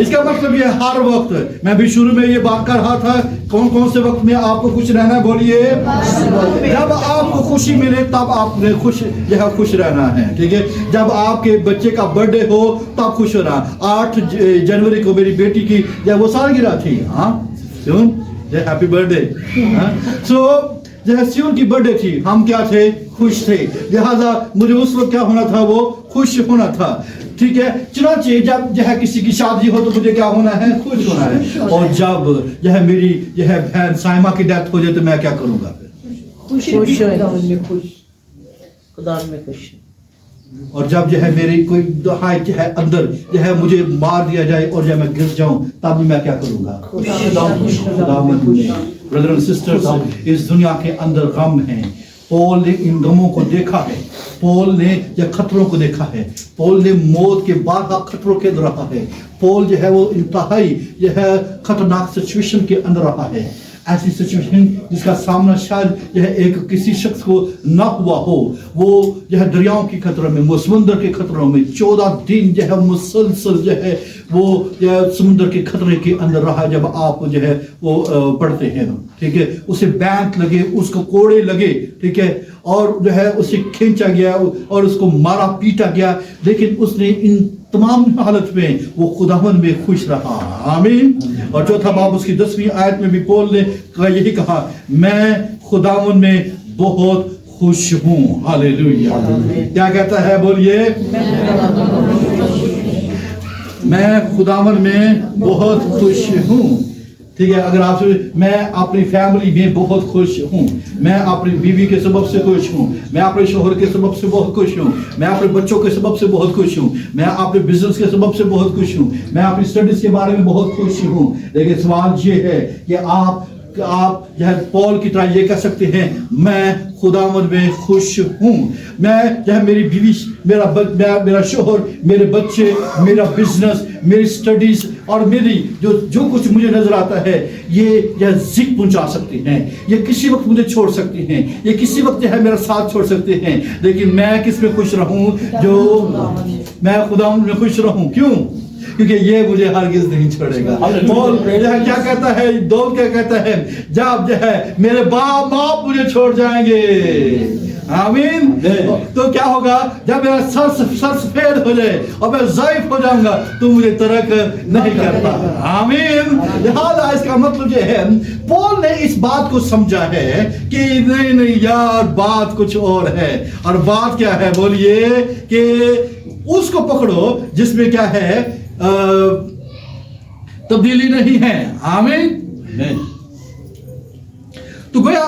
इसका मतलब ये हर वक्त, मैं भी शुरू में ये बात कर रहा था, कौन कौन से वक्त में आपको खुश रहना है, बोलिए। जब आपको खुशी मिले तब आपने खुश रहना है, ठीक है। जब आपके बच्चे का बर्थडे हो तब खुश होना। 8 जनवरी को मेरी बेटी की जब वो सालगिरह थी, हाँ सुन, हैप्पी बर्थडे। सो जब सियोन की बर्थडे थी, हम क्या थे, खुश थे। लिहाजा मुझे उस वक्त क्या होना था, वो खुश होना था, ठीक है। चुनाचे जब जो है किसी की शादी हो तो मुझे क्या होना है, खुश होना है। और जब जो है मेरी जो है बहन साइमा की डेथ हो जाए तो मैं क्या करूंगा, खुश खुदा में खुश। और जब जो है मेरी कोई दुहाई जो है अंदर जो है मुझे मार दिया जाए और जब मैं गिर जाऊं तब भी मैं क्या करूंगा, ब्रदर एंड सिस्टर्स, इस दुनिया के अंदर गम है। पौल ने इन गमों को देखा है, पौल ने जो खतरों को देखा है, पौल ने मौत के बाद खतरों के अंदर रहा है। पौल जो है वो इंतहाई जो है खतरनाक सिचुएशन के अंदर रहा है, ऐसी सिचुएशन जिसका सामना शायद यह एक किसी शख्स को ना हुआ हो। वो जो है दरियाओं के खतरों में, वो समुद्र के खतरों में 14 दिन जो है मुसलसल जो है वो समुद्र के खतरे के अंदर रहा। जब आप जो है वो पढ़ते हैं, ठीक है, उसे बैंक लगे, उसको कोड़े लगे, ठीक है, और जो है उसे खींचा गया और उसको मारा पीटा गया, लेकिन उसने इन तमाम हालत में वो खुदावन में खुश रहा। आमीन। और चौथा बाब उसकी 10वीं आयत में भी पौल ने यही कहा, मैं खुदावन में बहुत खुश हूँ। हालेलुया। क्या कहता है, बोलिए। मैं खुदावन में बहुत खुश हूँ, ठीक है। अगर आप मैं अपनी फैमिली में बहुत खुश हूँ, मैं अपनी बीवी के सबब से खुश हूँ, मैं अपने शोहर के सबब से बहुत खुश हूँ, मैं अपने बच्चों के सबब से बहुत खुश हूँ, मैं अपने बिजनेस के सबब से बहुत खुश हूँ, मैं अपनी स्टडीज के बारे में बहुत खुश हूँ। लेकिन सवाल ये है कि आप जो है पौल की तरह ये कह सकते हैं, मैं खुदावंद में खुश हूँ। मैं जो है मेरी बीवी, मेरा शोहर, मेरे बच्चे, मेरा बिजनेस, मेरी स्टडीज और मेरी जो कुछ मुझे नजर आता है, ये जिक पहुंचा सकते हैं, ये किसी वक्त मुझे छोड़ सकते हैं, ये किसी वक्त जो है मेरा साथ छोड़ सकते हैं, लेकिन मैं किस में खुश रहूं, मैं खुदावंद में खुश रहूं। क्यों? क्योंकि ये मुझे हरगिज नहीं छोड़ेगा। पौल क्या कहता है, दौद क्या कहता है, जब जो है मेरे बाप माँ मुझे छोड़ जाएंगे, आमीन, तो क्या होगा, जब मेरा सर सफेद हो जाए और मैं ज़ाइफ हो जाऊंगा तो मुझे तरक नहीं करता। आमीन। लिहाजा इसका मतलब ये है, पौल ने इस बात को समझा है कि नहीं यार, बात कुछ और है। और बात क्या है, बोलिए, कि उसको पकड़ो जिसमें क्या है, तब्दीली नहीं है। आमीन। तो गोया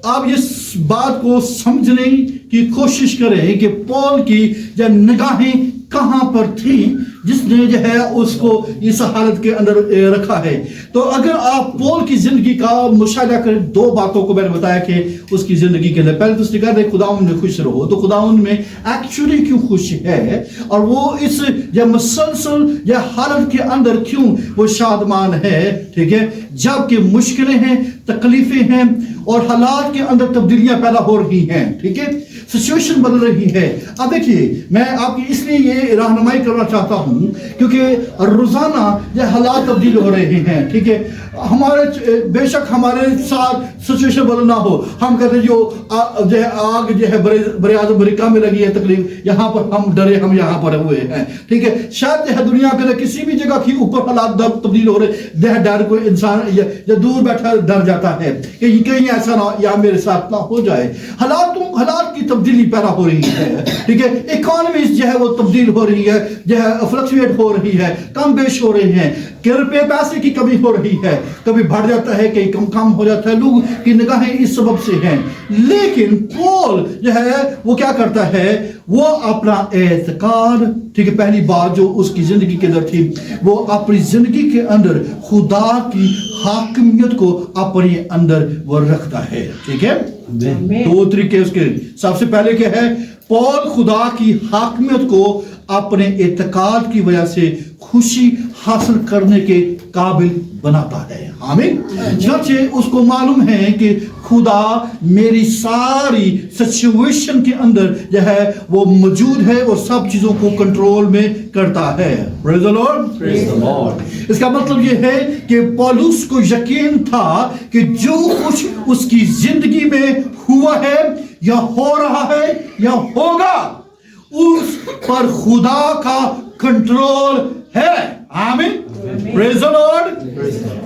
आप इस बात को समझने की कोशिश करें कि पौल की जो निगाहें कहां पर थी जिसने जो है उसको इस हालत के अंदर रखा है। तो अगर आप पौल की जिंदगी का मुशाहिदा करें, 2 बातों को मैंने बताया कि उसकी जिंदगी के अंदर, पहले तो उसने कहा खुदावंद में खुश रहो, तो खुदावंद में एक्चुअली क्यों खुश है, और वो इस या मुसलसल या हालत के अंदर क्यों वो शादमान है, ठीक है, जबकि मुश्किलें हैं, तकलीफें हैं और हालात के अंदर तब्दीलियां पैदा हो रही हैं, ठीक है, सिचुएशन बदल रही है। अब देखिए, मैं आपकी इसलिए ये रहनुमाई करना चाहता हूं क्योंकि रोजाना ये हालात तब्दील हो रहे हैं, ठीक है। हमारे बेशक हमारे साथ सिचुएशन बदल ना हो, हम कहते जो है आग जो है बड़े आज़म अमेरिका में लगी है तकलीफ, यहाँ पर हम डरे, हम यहाँ पर हुए हैं, ठीक है। शायद जो है दुनिया के किसी भी जगह की ऊपर हालात तब्दील हो रहे, डर कोई इंसान या दूर बैठा डर जाता है कि कहीं ऐसा ना या मेरे साथ ना हो जाए। हालात की तब्दीली पैदा हो रही है, ठीक है। इकोनॉमी जो है वो तब्दील हो रही है, जो है फ्लक्चुएट हो रही है, कम बेश हो रही है, रुपए पैसे की कमी हो रही है, कभी बढ़ जाता है, कहीं कम हो जाता है, लोग की निगाहें इस सबब से हैं। लेकिन पौल जो है वो क्या करता है, वो अपना एतकाद, ठीक है, पहली बात जो उसकी जिंदगी के अंदर थी, वो अपनी जिंदगी के अंदर खुदा की हाकिमियत को अपने अंदर वो रखता है, ठीक है। 2 तरीके उसके, सबसे पहले क्या है, पौल खुदा की हाकिमियत को अपने एतकाद की वजह से खुशी हासिल करने के काबिल बनाता है। आमीन। जबकि उसको मालूम है कि खुदा मेरी सारी सिचुएशन के अंदर जो है वो मौजूद है और सब चीजों को कंट्रोल में करता है। Praise the Lord। Praise the Lord. इसका मतलब ये है कि पौलुस को यकीन था कि जो कुछ उसकी जिंदगी में हुआ है या हो रहा है या होगा, उस पर खुदा का कंट्रोल है। आमीन। Praise the Lord.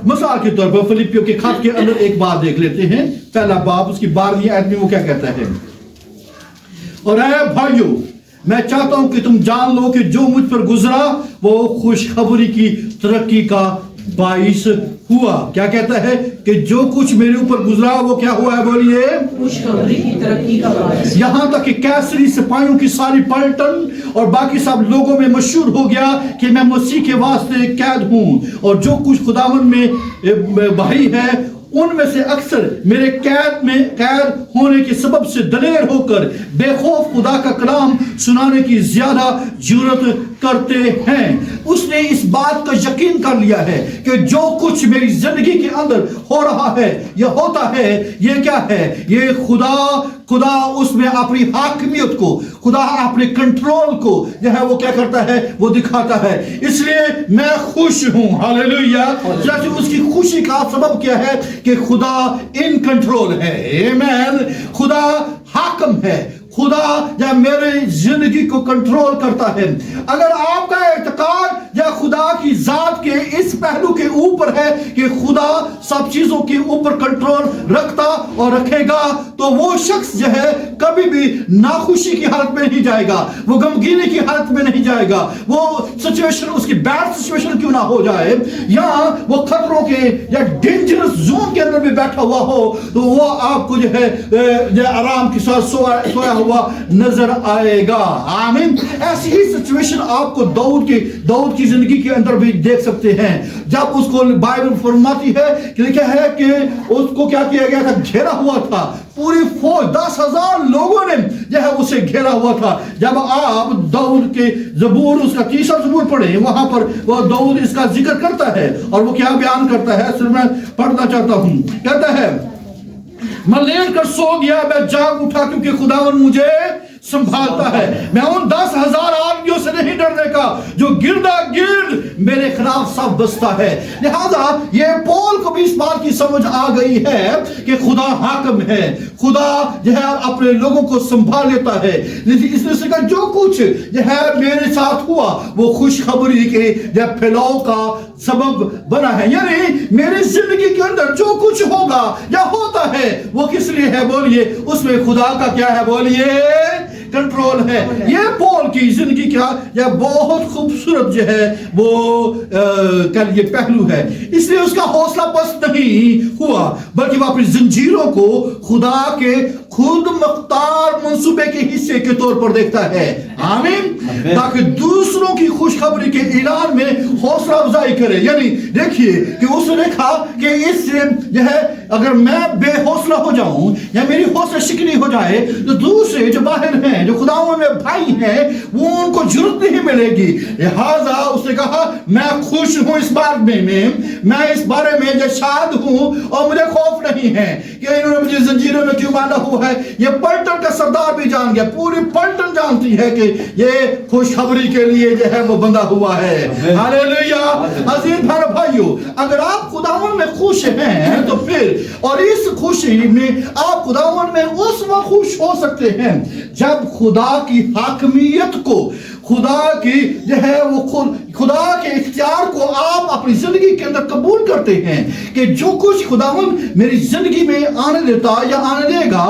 मिसाल के तौर पर फिलिपियों के खत के अंदर एक बात देख लेते हैं, पहला बाब उसकी 12वीं आयत में वो क्या कहता है, और ऐ भाइयों मैं चाहता हूं कि तुम जान लो कि जो मुझ पर गुजरा वो खुशखबरी की तरक्की का बाइस हुआ। क्या कहता है कि जो कुछ मेरे ऊपर गुजरा वो क्या हुआ है, बोलिए, खुशखबरी की तरक्की का बायस। यहां तक कि कैसरी सिपाहियों की सारी पलटन और बाकी सब लोगों में मशहूर हो गया कि मैं मसीह के वास्ते कैद हूं, और जो कुछ खुदावन में भाई है उनमें से अक्सर मेरे कैद होने के सबब से दलेर होकर बेखौफ खुदा का कलाम सुनाने की ज्यादा जरूरत करते हैं। उसने इस बात का यकीन कर लिया है कि जो कुछ मेरी जिंदगी के अंदर हो रहा है या होता है, ये क्या है, ये खुदा उसमें अपनी हाकिमियत को, खुदा अपने कंट्रोल को जो है वो क्या करता है, वो दिखाता है। इसलिए मैं खुश हूं। हालेलुया। जैसे उसकी खुशी का सबब क्या है कि खुदा इन कंट्रोल है। आमीन। खुदा हाकिम है, खुदा या मेरे जिंदगी को कंट्रोल करता है। अगर आपका एतकाद या खुदा की जात के इस पहलू के ऊपर है कि खुदा सब चीजों के ऊपर कंट्रोल रखता और रखेगा, तो वो शख्स जो है कभी भी नाखुशी की हालत में नहीं जाएगा, वो गमगीनी की हालत में नहीं जाएगा। वो सिचुएशन उसकी बैड सिचुएशन क्यों ना हो जाए, या वो खतरों के या डेंजरस जोन के अंदर भी बैठा हुआ हो, तो वो आपको जो है आराम के साथ सोया हुआ नजर आएगा। आमीन। ऐसी ही सिचुएशन आपको दाऊद की जिंदगी के अंदर भी देख सकते हैं। जब उसको बाइबल फरमाती है कि लिखा है कि उसको क्या किया गया था, घेरा हुआ था, पूरी फौज 10,000 लोगों ने जो है उसे घेरा हुआ था। जब आप दाऊद के जबूर, उसका 3रा जबूर पढ़े, वहां पर वो दाऊद इसका जिक्र करता है, और वो क्या बयान करता है, सिर्फ मैं पढ़ना चाहता हूं। कहता है, मैं लेट कर सो गया, मैं जाग उठा क्योंकि खुदावन मुझे संभालता है। मैं उन 10,000 आदमियों से नहीं डरने का जो गिरदा गिर्द मेरे खिलाफ सब बसता है। लिहाजा ये पौल को भी इस बात की समझ आ गई है कि खुदा हाकिम है, खुदा जो है अपने लोगों को संभाल लेता है। इसलिए से कहा जो कुछ जो है मेरे साथ हुआ वो खुशखबरी के जब फैलाव का सबब बना है। यानी मेरी जिंदगी के अंदर जो कुछ होगा या होता है वो किस लिए है, बोलिए, उसमें खुदा का क्या है, बोलिए, कंट्रोल है। ये पौल की जिंदगी का यह बहुत खूबसूरत जो है वो कल ये पहलू है। इसलिए उसका हौसला पस्त नहीं हुआ, बल्कि वह अपनी जंजीरों को खुदा के खुद मुख्तार मंसूबे के हिस्से के तौर पर देखता है। आमीन। ताकि दूसरों की खुशखबरी के ऐलान में हौसला अफजाई करे। यानी देखिए कि उसने देखा कि इससे जो है अगर मैं बेहौसला हो जाऊं या मेरी हौसला शिकनी हो जाए, तो दूसरे जो बाहर हैं, जो खुदाओं में भाई हैं, वो उनको जरूरत नहीं मिलेगी। लिहाजा उसने कहा मैं खुश हूं इस बात में, मैं इस बारे में जो शाद हूं और मुझे खौफ नहीं है कि इन्होंने मुझे जंजीरों में क्यों बांधा हुआ है। ये पलटन का सरदार भी जान गया, पूरी पलटन जानती है कि ये खुशखबरी के लिए जो है वो बंधा हुआ है। हालेलुया। अजीज भाइयों, अगर आप खुदावन में खुश हैं तो फिर, और इस खुशी में आप खुदावन में उस वक्त खुश हो सकते हैं जब खुदा की हाकमियत को, खुदा की जो है वो खुदा के इख्तियार को आप अपनी जिंदगी के अंदर कबूल करते हैं कि जो कुछ खुदावन मेरी जिंदगी में आने देता या आने देगा,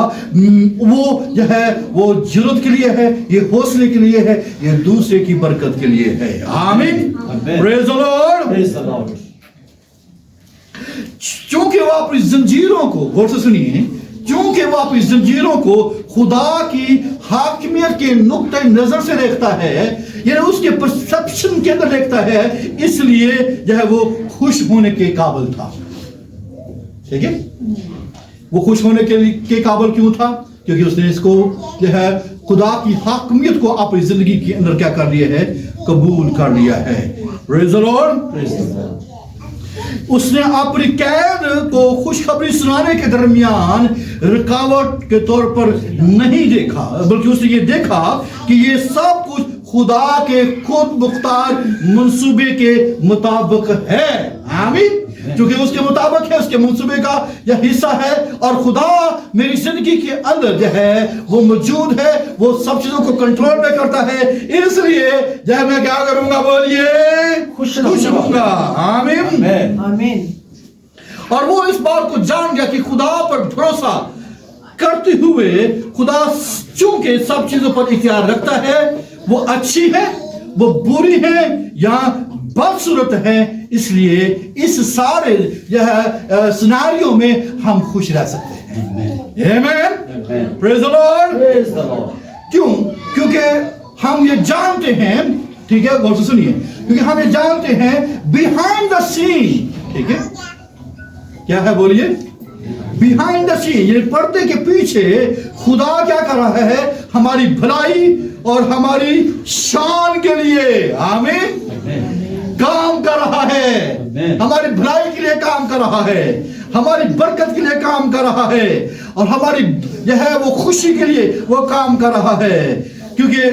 वो जो है वो जरूरत के लिए है, ये हौसले के लिए है, ये दूसरे की बरकत के लिए है। आमीन। Praise the Lord. Praise the Lord. क्योंकि वो अपनी जंजीरों को, गौर से सुनिए, क्योंकि वो अपनी जंजीरों को खुदा की हाकिमियत के नुक्ते नजर से देखता है, यानी उसके परसेप्शन के अंदर देखता है, इसलिए जो है वो खुश होने के काबिल था। ठीक है, वो खुश होने के काबिल क्यों था? क्योंकि उसने इसको जो है खुदा की हाकिमियत को अपनी जिंदगी के अंदर क्या कर लिया है, कबूल कर लिया है। Praise the Lord. उसने अपनी कैद को खुशखबरी सुनाने के दरमियान रुकावट के तौर पर नहीं देखा, बल्कि उसने ये देखा कि ये सब कुछ खुदा के खुद मुख्तार मंसूबे के मुताबिक है। आमीन। क्योंकि उसके मुताबिक है, उसके मंसूबे का यह हिस्सा है, और खुदा मेरी जिंदगी के अंदर जो है वो मौजूद है, वो सब चीजों को कंट्रोल में करता है। इसलिए जो है मैं क्या करूंगा, बोलिए, खुश रहूंगा। आमीन आमीन। और वो इस बात को जान गया कि खुदा पर भरोसा करते हुए खुदा चूंकि सब चीजों पर इख्तियार रखता है, वो अच्छी है, वो बुरी है या बदसूरत है, इसलिए इस सारे यह सिनारियों में हम खुश रह सकते हैं। आमीन। Praise the Lord. क्यों? क्योंकि हम ये जानते हैं, ठीक है, गौर से सुनिए, क्योंकि हम ये जानते हैं बिहाइंड द सीन, ठीक है, क्या है बोलिए, बिहाइंड द सीन, ये पर्दे के पीछे खुदा क्या कर रहा है, हमारी भलाई और हमारी शान के लिए, आमीन, काम कर रहा है, हमारी भलाई के लिए काम कर रहा है, हमारी बरकत के लिए काम कर रहा है, और हमारी जो है वो खुशी के लिए वो काम कर रहा है। क्योंकि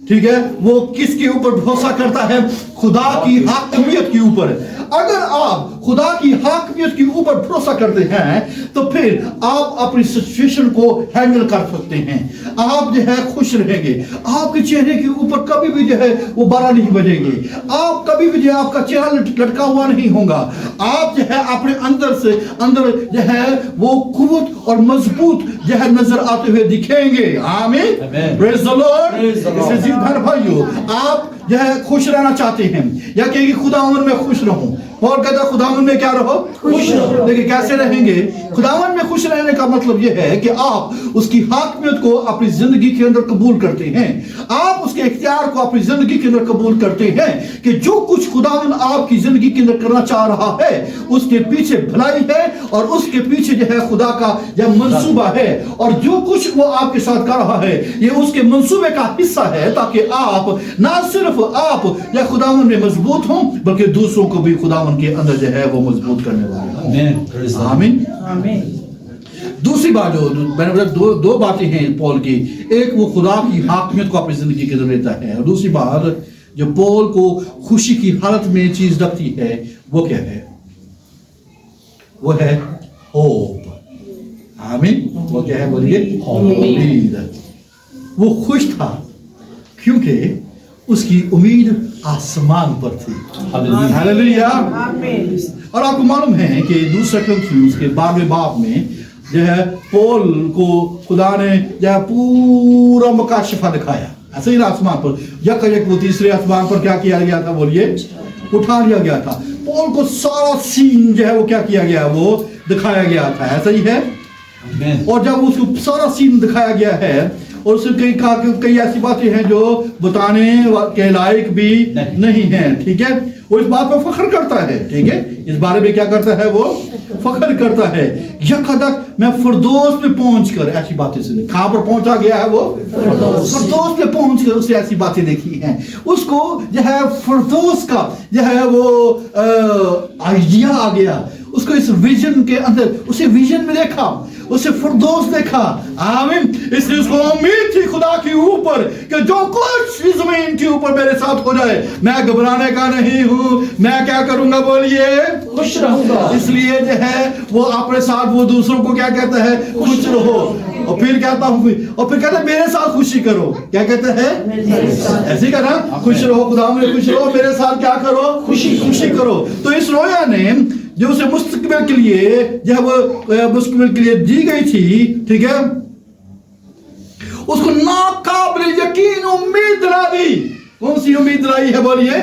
ठीक है, वो किसके ऊपर भरोसा करता है, खुदा की हाकिमियत के ऊपर। अगर आप खुदा की हाकिमियत के ऊपर भरोसा करते हैं तो फिर आप अपनी सिचुएशन को हैंडल कर सकते हैं, आप जो है खुश रहेंगे, आपके चेहरे के ऊपर कभी भी जो है वो बारह नहीं बजेंगे, आप कभी भी जो है आपका चेहरा लटका हुआ नहीं होगा, आप जो है अपने अंदर से अंदर जो है वो कुव्वत और मजबूत जो है नजर आते हुए दिखेंगे। आमीन। Praise the Lord. इसलिए जीवधार भाइयों, आप जो है खुश रहना चाहते हैं या कहेंगे खुदावन में खुश रहूं, और कहता है खुदावन में क्या रहो, खुश रहो। लेकिन कैसे रहेंगे? खुदावन में खुश रहने का मतलब यह है कि आप उसकी हाकिमियत को अपनी जिंदगी के अंदर कबूल करते हैं, आप उसके इख्तियार को अपनी जिंदगी के अंदर कबूल करते हैं कि जो कुछ खुदावन आपकी जिंदगी के अंदर करना चाह रहा है उसके पीछे भलाई है, और उसके पीछे जो है खुदा का यह मंसूबा है, और जो कुछ वो आपके साथ कर रहा है ये उसके मंसूबे का हिस्सा है, ताकि आप ना सिर्फ आप या खुदावन में मजबूत हों बल्कि दूसरों को भी खुदावन के अंदर जो है वो मजबूत करने वाले हों। आमीन। आमीन। दूसरी बात जो मैंने बताया, दो बातें हैं पौल की, एक वो खुदा की हाकिमियत को अपनी जिंदगी के अंदर लेता है, और दूसरी बात जो पौल को खुशी की हालत में चीज रखती है वो क्या है, वो है होप। आमीन। वो क्या है बोलिए, उम्मीद। वो खुश था क्योंकि उसकी उम्मीद आसमान पर थी। हालेलुया। और आपको मालूम है कि दूसरा कुरिन्थियों के 12वें बाब में जो है पौल को खुदा ने जो है पूरा मुकाशफा दिखाया, ऐसे ही आसमान पर यक वो तीसरे आसमान पर क्या किया गया था, बोलिए, उठा लिया गया था। पौल को सारा सीन जो है वो क्या किया गया, वो दिखाया गया था, ऐसा ही है। और जब उसको सारा सीन दिखाया गया है और उसने कई ऐसी बातें हैं जो बताने के लायक भी नहीं है, ठीक है, वो इस बात पर फख्र करता है, ठीक है, इस बारे में क्या करता है, वो फख्र करता है। यकदक मैं फिरदौस में पहुंचकर ऐसी बातें सुनी। कहां पर पहुंचा गया है वो, फिरदौस में पहुंचकर उसने ऐसी बातें देखी हैं, उसको जो है फिरदौस का जो है वो आइडिया आ गया, उसको इस विजन के अंदर, उसे विजन में देखा, उसे फिरदौस देखा। आमीन। इसलिए उसको उम्मीद थी खुदा के ऊपर कि जो कुछ इस जमीन के ऊपर मेरे साथ हो जाए मैं घबराने का नहीं हूं, मैं क्या करूंगा, बोलिए, खुश रहूंगा। इसलिए जो है वो अपने साथ वो दूसरों को क्या कहता है, खुश रहो, और फिर कहता हूं, और फिर कहता है मेरे साथ खुशी करो। क्या कहते हैं, ऐसे करा, खुश रहो, खुदा में खुश रहो, मेरे साथ क्या करो, खुशी करो। तो इस रोया ने जो उसे मुस्तकबिल के लिए जब मुस्तकबिल के लिए दी गई थी, ठीक है, उसको नाकाबिल यकीन उम्मीद दिला दी। कौन सी उम्मीद दिलाई है, बोलिए,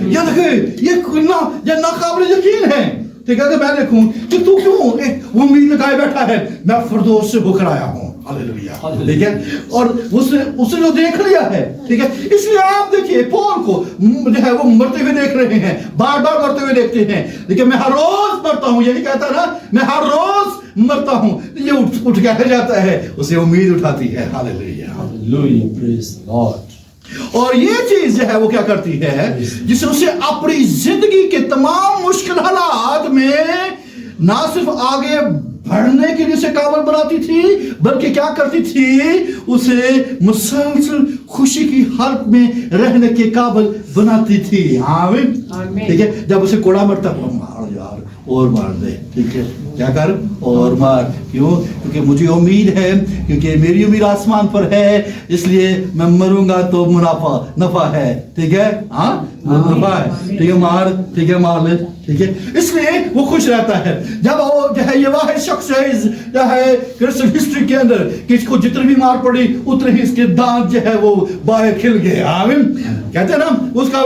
ये देखिए ये नाकाबिल यकीन है, ठीक है। मैं देखूं कि तू क्यों उम्मीद लगाए बैठा है, मैं फिरदौस से होकर आया हूं। हालेलुया। ठीक है, और उसने जो देख लिया है, ठीक है, इसलिए आप देखिए पौल को जो है वो मरते हुए देख रहे हैं, बार बार मरते हुए देखते हैं, लेकिन मैं हर रोज मरता हूं, यही कहता ना, मैं हर रोज मरता हूं। ये उठ के जाता है, उसे उम्मीद उठाती है। हालेलुया। हालेलुया। Praise God. और ये चीज जो है वो क्या करती है, जिससे उसे अपनी जिंदगी के तमाम मुश्किल हालात ना सिर्फ आगे बढ़ने के लिए उसे काबिल बनाती थी, बल्कि क्या करती थी, उसे मुसलसल खुशी की हालत में रहने के काबिल बनाती थी। आमीन। ठीक है, जब उसे कोड़ा मरता, मार यार और मार दे, ठीक है, क्या कर और मार। क्यों? क्योंकि मुझे उम्मीद है, क्योंकि मेरी उम्मीद आसमान पर है, इसलिए मैं मरूंगा तो नफा है, ठीक है, हाँ नफा है, ठीक है, मार, ठीक है, मार ले, ठीक है। इसलिए वो खुश रहता है। जब वो जो है ये वाहिद शख्स है जो है क्रिश्चियन हिस्ट्री के अंदर कि इसको जितनी भी मार पड़ी उतने ही इसके दांत जो है वो बाहर खिल गए। आमीन। कहते हैं ना, उसका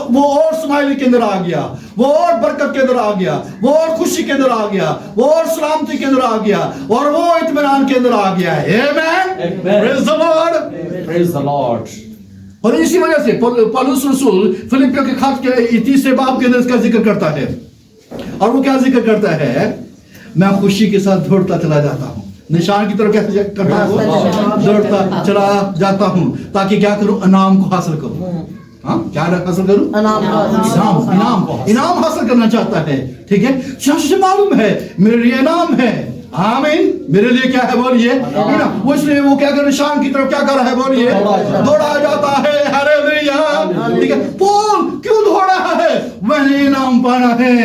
वो और स्माइली के अंदर आ गया, वो और बरकत के अंदर आ गया, वो और खुशी के अंदर आ गया, वो और सलामती के अंदर आ गया, और वो इत्मीनान के अंदर आ गया। आमीन। Praise the Lord. Praise the Lord. और इसी वजह से पौलुस रसूल फिलिपियों के खत के 30वें बाब के अंदर इसका जिक्र करता है। और वो क्या जिक्र करता है? मैं खुशी के साथ दौड़ता चला जाता हूँ। निशान की तरफ कैसे करता हूँ? दौड़ता चला जाता हूँ, ताकि क्या करूँ? इनाम को हासिल करूँ। हाँ, क्या हासिल करूँ? इनाम हासिल करना चाहता है, ठीक है। शायद मालूम है मेरे लिए इनाम है। आमीन। मेरे लिए क्या है बोलिए? वो इसलिए वो क्या कर निशान की तरफ क्या कर रहा है बोलिए? दौड़ा जाता है। हालेलुया। ठीक है। पौल क्यों दौड़ रहा है? मैंने इनाम पाना है।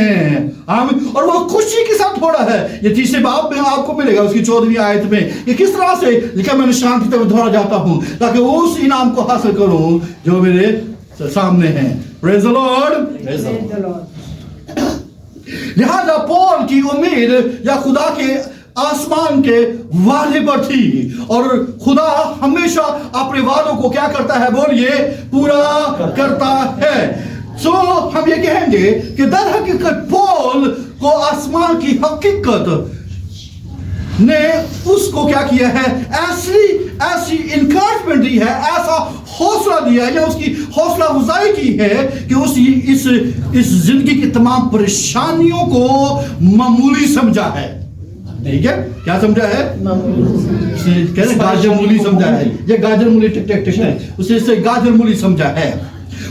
आमीन। और वो खुशी के साथ दौड़ा है। ये 30वें बाब में आपको मिलेगा, उसकी 14वीं आयत में, कि किस तरह से लिखा, मैं निशान की तरफ दौड़ा जाता हूँ ताकि उस इनाम को हासिल करूँ जो मेरे सामने है। Praise the Lord. लिहाजा पौल की उम्मीद या खुदा के आसमान के वादे पर थी, और खुदा हमेशा अपने वादों को क्या करता है बोलिए? पूरा करता है। सो हम ये कहेंगे कि दर हकीकत पौल को आसमान की हकीकत ने उसको क्या किया है? ऐसी इनकरेजमेंट दी है, ऐसा हौसला दिया है, या उसकी हौसला अफजाई की है कि उस इस जिंदगी की तमाम परेशानियों को मामूली समझा है। ठीक है, क्या समझा है? कहते गाजर मूली समझा है। ये गाजर मूली टिक टिक टिक है, उसे गाजर मूली समझा है।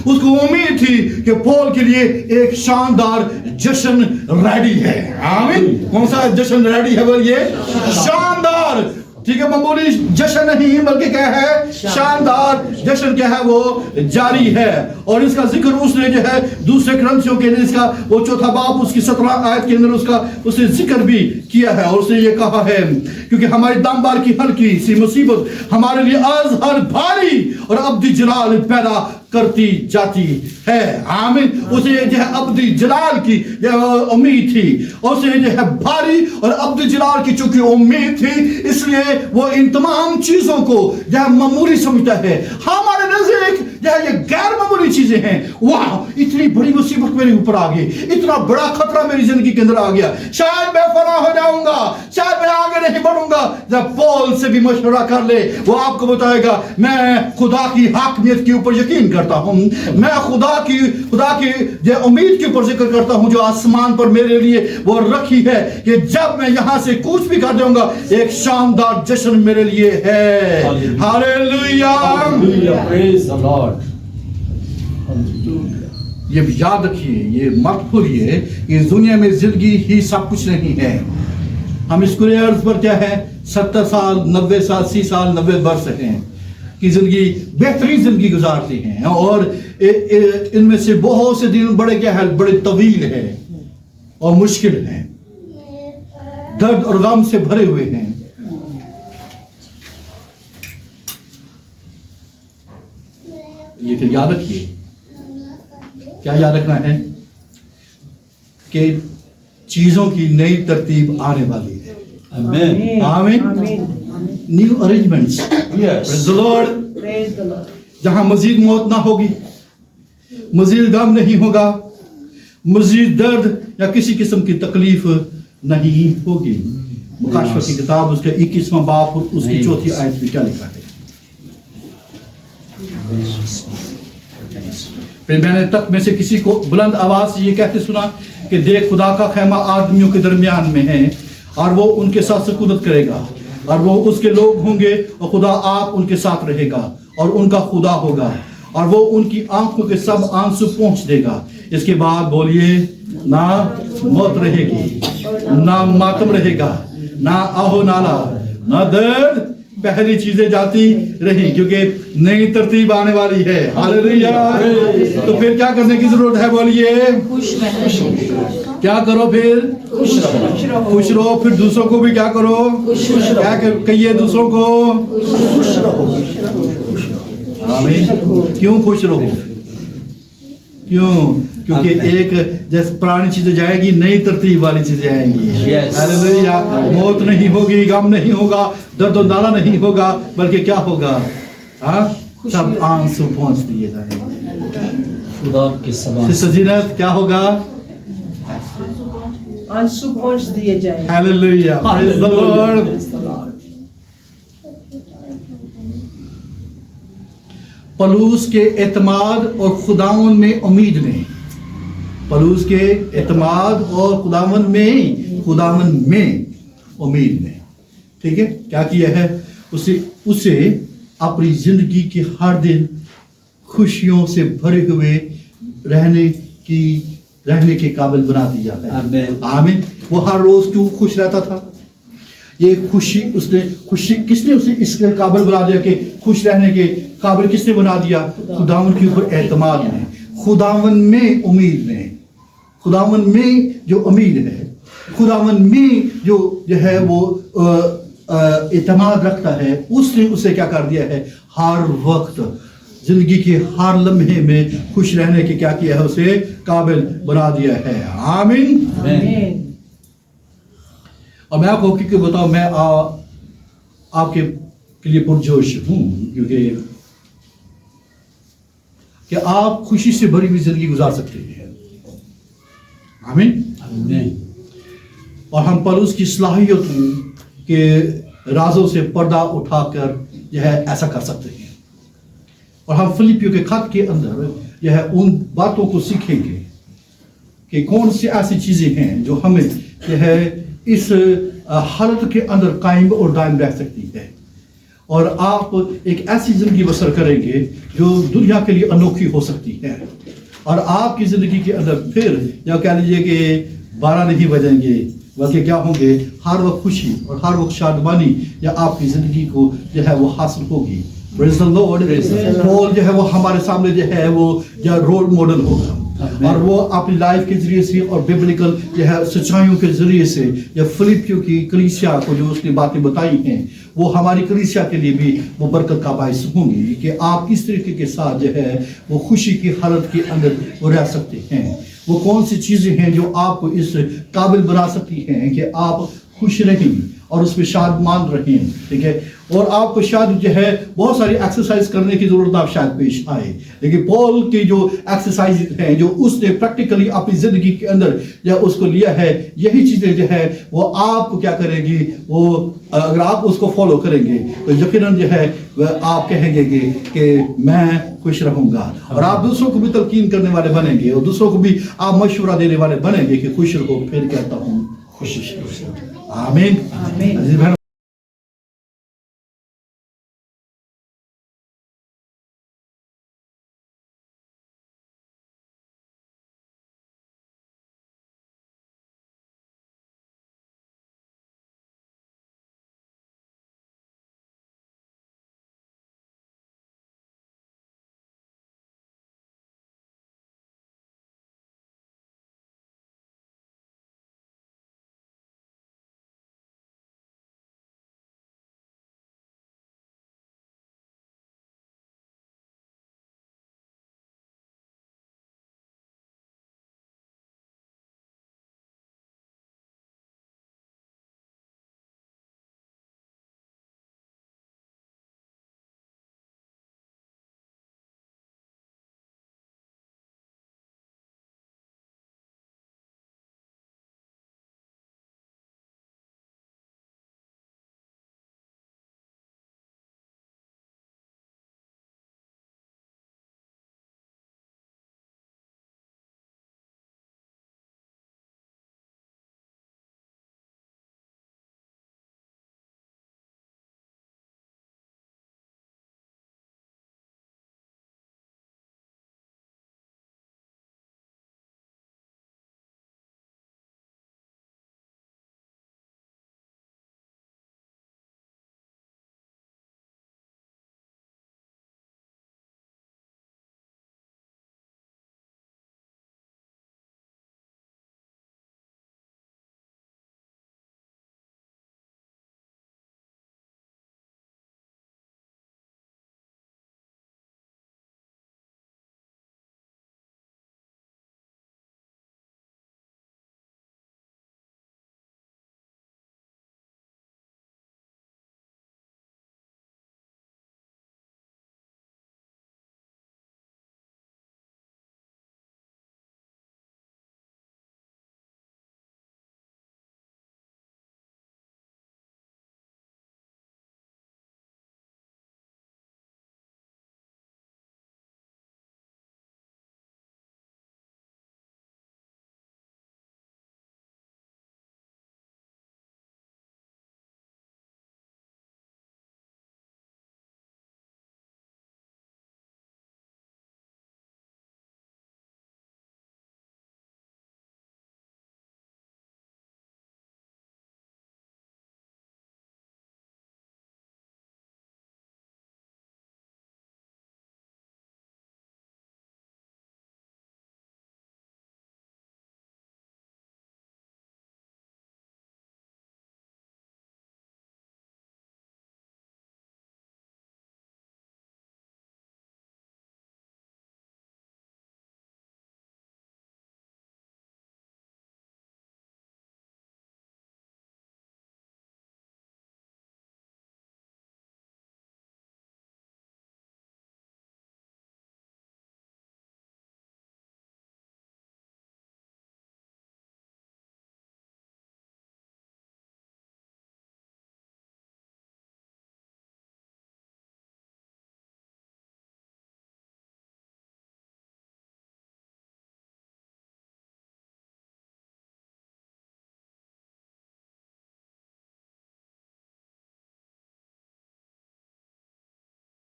उसको उम्मीद थी कि पौल के लिए एक शानदार जश्न रेडी है। आमीन। कौन सा जश्न रेडी है बोलिए? शानदार। ठीक है, मामूली जश्न नहीं, बल्कि क्या है? शानदार जश्न क्या है? वो जारी है। और इसका जिक्र उसने जो है दूसरे ग्रंथियों के अंदर, इसका वो 4 बाब उसकी 17 आयत के अंदर उसने जिक्र भी किया है। और उसने ये कहा है, क्योंकि हमारी दामबार की हल्की सी मुसीबत हमारे लिए आज हर भारी और अब्दी जलाल पैदा करती जाती है। आमीन। उसे जो है अब्दी जलाल की उम्मीद थी, और उसे जो है भारी और अब्दी जलाल की चूंकि उम्मीद थी, इसलिए वो इन तमाम चीजों को जो है मामूली समझता है। हमारे नजदीक जो है ये गैर मामूली चीजें हैं। वाह, इतनी बड़ी मुसीबत मेरे ऊपर आ गई, इतना बड़ा खतरा मेरी जिंदगी के अंदर आ गया, शायद मैं फना हो जाऊंगा, शायद मैं आगे नहीं बढ़ूंगा। जब पौल से भी मशवरा कर ले, वो आपको बताएगा, मैं खुदा की हाकमियत के ऊपर यकीन करता हूं, मैं खुदा की जो उम्मीद के ऊपर जिक्र करता हूं जो आसमान पर मेरे लिए वो रखी है, कि जब मैं यहां से कुछ भी कर जाऊंगा, एक शानदार जश्न मेरे लिए है। हालेलुया। Praise the Lord. ये याद रखिए, ये मत भूलिए, इस दुनिया में जिंदगी ही सब कुछ नहीं है। हम इसको अर्थ पर क्या है? 70 साल, 90 साल, 80 साल, 90 वर्ष हैं कि जिंदगी बेहतरीन जिंदगी गुजारते हैं, और इनमें से बहुत से दिन बड़े क्या है? बड़े तवील है और मुश्किल है, दर्द और गम से भरे हुए हैं। ये फिर याद रखिए, क्या याद रखना है? कि चीजों की नई तरतीब आने वाली है। Amen. आमीन। New arrangements. Yes. Praise the Lord. जहां मजीद मौत ना होगी, मजीद गम नहीं होगा, मजीद दर्द या किसी किस्म की तकलीफ नहीं होगी। मुकाशफा की किताब उसका 21वां बाब उसकी 4थी आयत में क्या लिखा है? फिर मैंने तक में से किसी को बुलंद आवाज से ये कहते सुना कि देख, खुदा का खैमा आदमियों के दरमियान में है, और वो उनके साथ सकुदत करेगा, और वो उसके लोग होंगे, और खुदा आप उनके साथ रहेगा और उनका खुदा होगा, और वो उनकी आंखों के सब आंसू पहुंच देगा। इसके बाद बोलिए ना मौत रहेगी, ना मातम रहेगा, ना आहो नाला, ना दर्द, पहली चीजें जाती रही क्योंकि नई तरतीब आने वाली है। हालेलुया। तो फिर क्या करने की जरूरत है बोलिए? क्या करो फिर? खुश रहो। फिर दूसरों को भी क्या करो? क्या कहिए दूसरों को? आमीन। क्यों खुश रहो? क्यों? क्योंकि एक जैसे पुरानी चीजें जाएगी, नई तरतीब वाली चीजें आएंगी। हालेलुया। मौत नहीं होगी, गम नहीं होगा, दर्द नाला नहीं होगा, बल्कि क्या होगा? हाँ, सब आंसू पहुंच दिए जाएंगे। खुदा के सलाम। सिस्टर जीनत, क्या होगा? आंसू पहुंच दिए जाएंगे। Hallelujah. Praise the Lord. Palus के एतमाद और खुदावन में उम्मीद ने, पलूस के एतमाद और खुदावन में उम्मीद ने, ठीक है, क्या किया है? उसे अपनी जिंदगी के हर दिन खुशियों से भरे हुए रहने के काबिल बना दिया है। आमीन। आमीन। वो हर रोज क्यों खुश रहता था? ये खुशी किसने उसे इसके काबिल बना दिया कि खुश रहने के काबिल किसने बना दिया? खुदावन के ऊपर एतमाद ने, खुदावन में उम्मीद ने, खुदावन में जो उम्मीद है, खुदावन में जो है वो एतमाद रखता है, उसने उसे क्या कर दिया है? हर वक्त जिंदगी के हर लम्हे में खुश रहने के क्या किया है? उसे काबिल बना दिया है। आमीन। आमीन। और मैं आपको क्योंकि बताऊं, मैं आपके लिए पुरजोश हूं क्योंकि कि आप खुशी से भरी हुई जिंदगी गुजार सकते हैं। आमीन। आमीन। और हम पलूस की सलाहियतों के राजों से पर्दा उठाकर यह ऐसा कर सकते हैं। और हम फिलिपियों के खत के अंदर यह उन बातों को सीखेंगे कि कौन सी ऐसी चीजें हैं जो हमें यह इस हालत के अंदर कायम और दायम रह सकती है, और आप एक ऐसी जिंदगी बसर करेंगे जो दुनिया के लिए अनोखी हो सकती है। और आपकी जिंदगी के अंदर फिर या कह लीजिए कि 12 नहीं बजेंगे, बल्कि क्या होंगे? हर वक्त खुशी और हर वक्त शादमानी या आपकी जिंदगी को जो है वो हासिल होगी। Praise the Lord. पॉल जो है वो हमारे सामने जो है वो रोल मॉडल होगा, और वो अपनी लाइफ के जरिए से और बिब्लिकल जो है सच्चाइयों के जरिए से या फिलिपियों की कलीसिया को जो उसने बातें बताई हैं, वो हमारी कलीसिया के लिए भी वो बरकत का बायस होंगी कि आप किस तरीके के साथ जो है वो खुशी की हालत के अंदर वो रह सकते हैं। वो कौन सी चीजें हैं जो आपको इस काबिल बना सकती हैं कि आप खुश रहें और उसमें शादमान रहें, ठीक है। और आपको शायद जो है बहुत सारी एक्सरसाइज करने की जरूरत आप शायद पेश आए, लेकिन पॉल की जो एक्सरसाइज हैं जो उसने प्रैक्टिकली अपनी जिंदगी के अंदर या उसको लिया है, यही चीजें जो है वो आपको क्या करेगी? वो अगर आप उसको फॉलो करेंगे तो यकीनन जो है आप कहेंगे कि मैं खुश रहूंगा, और आप दूसरों को भी तलकीन करने वाले बनेंगे और दूसरों को भी आप मशवरा देने वाले बनेंगे कि खुश रहो। फिर कहता हूँ खुश रहो। आमीन।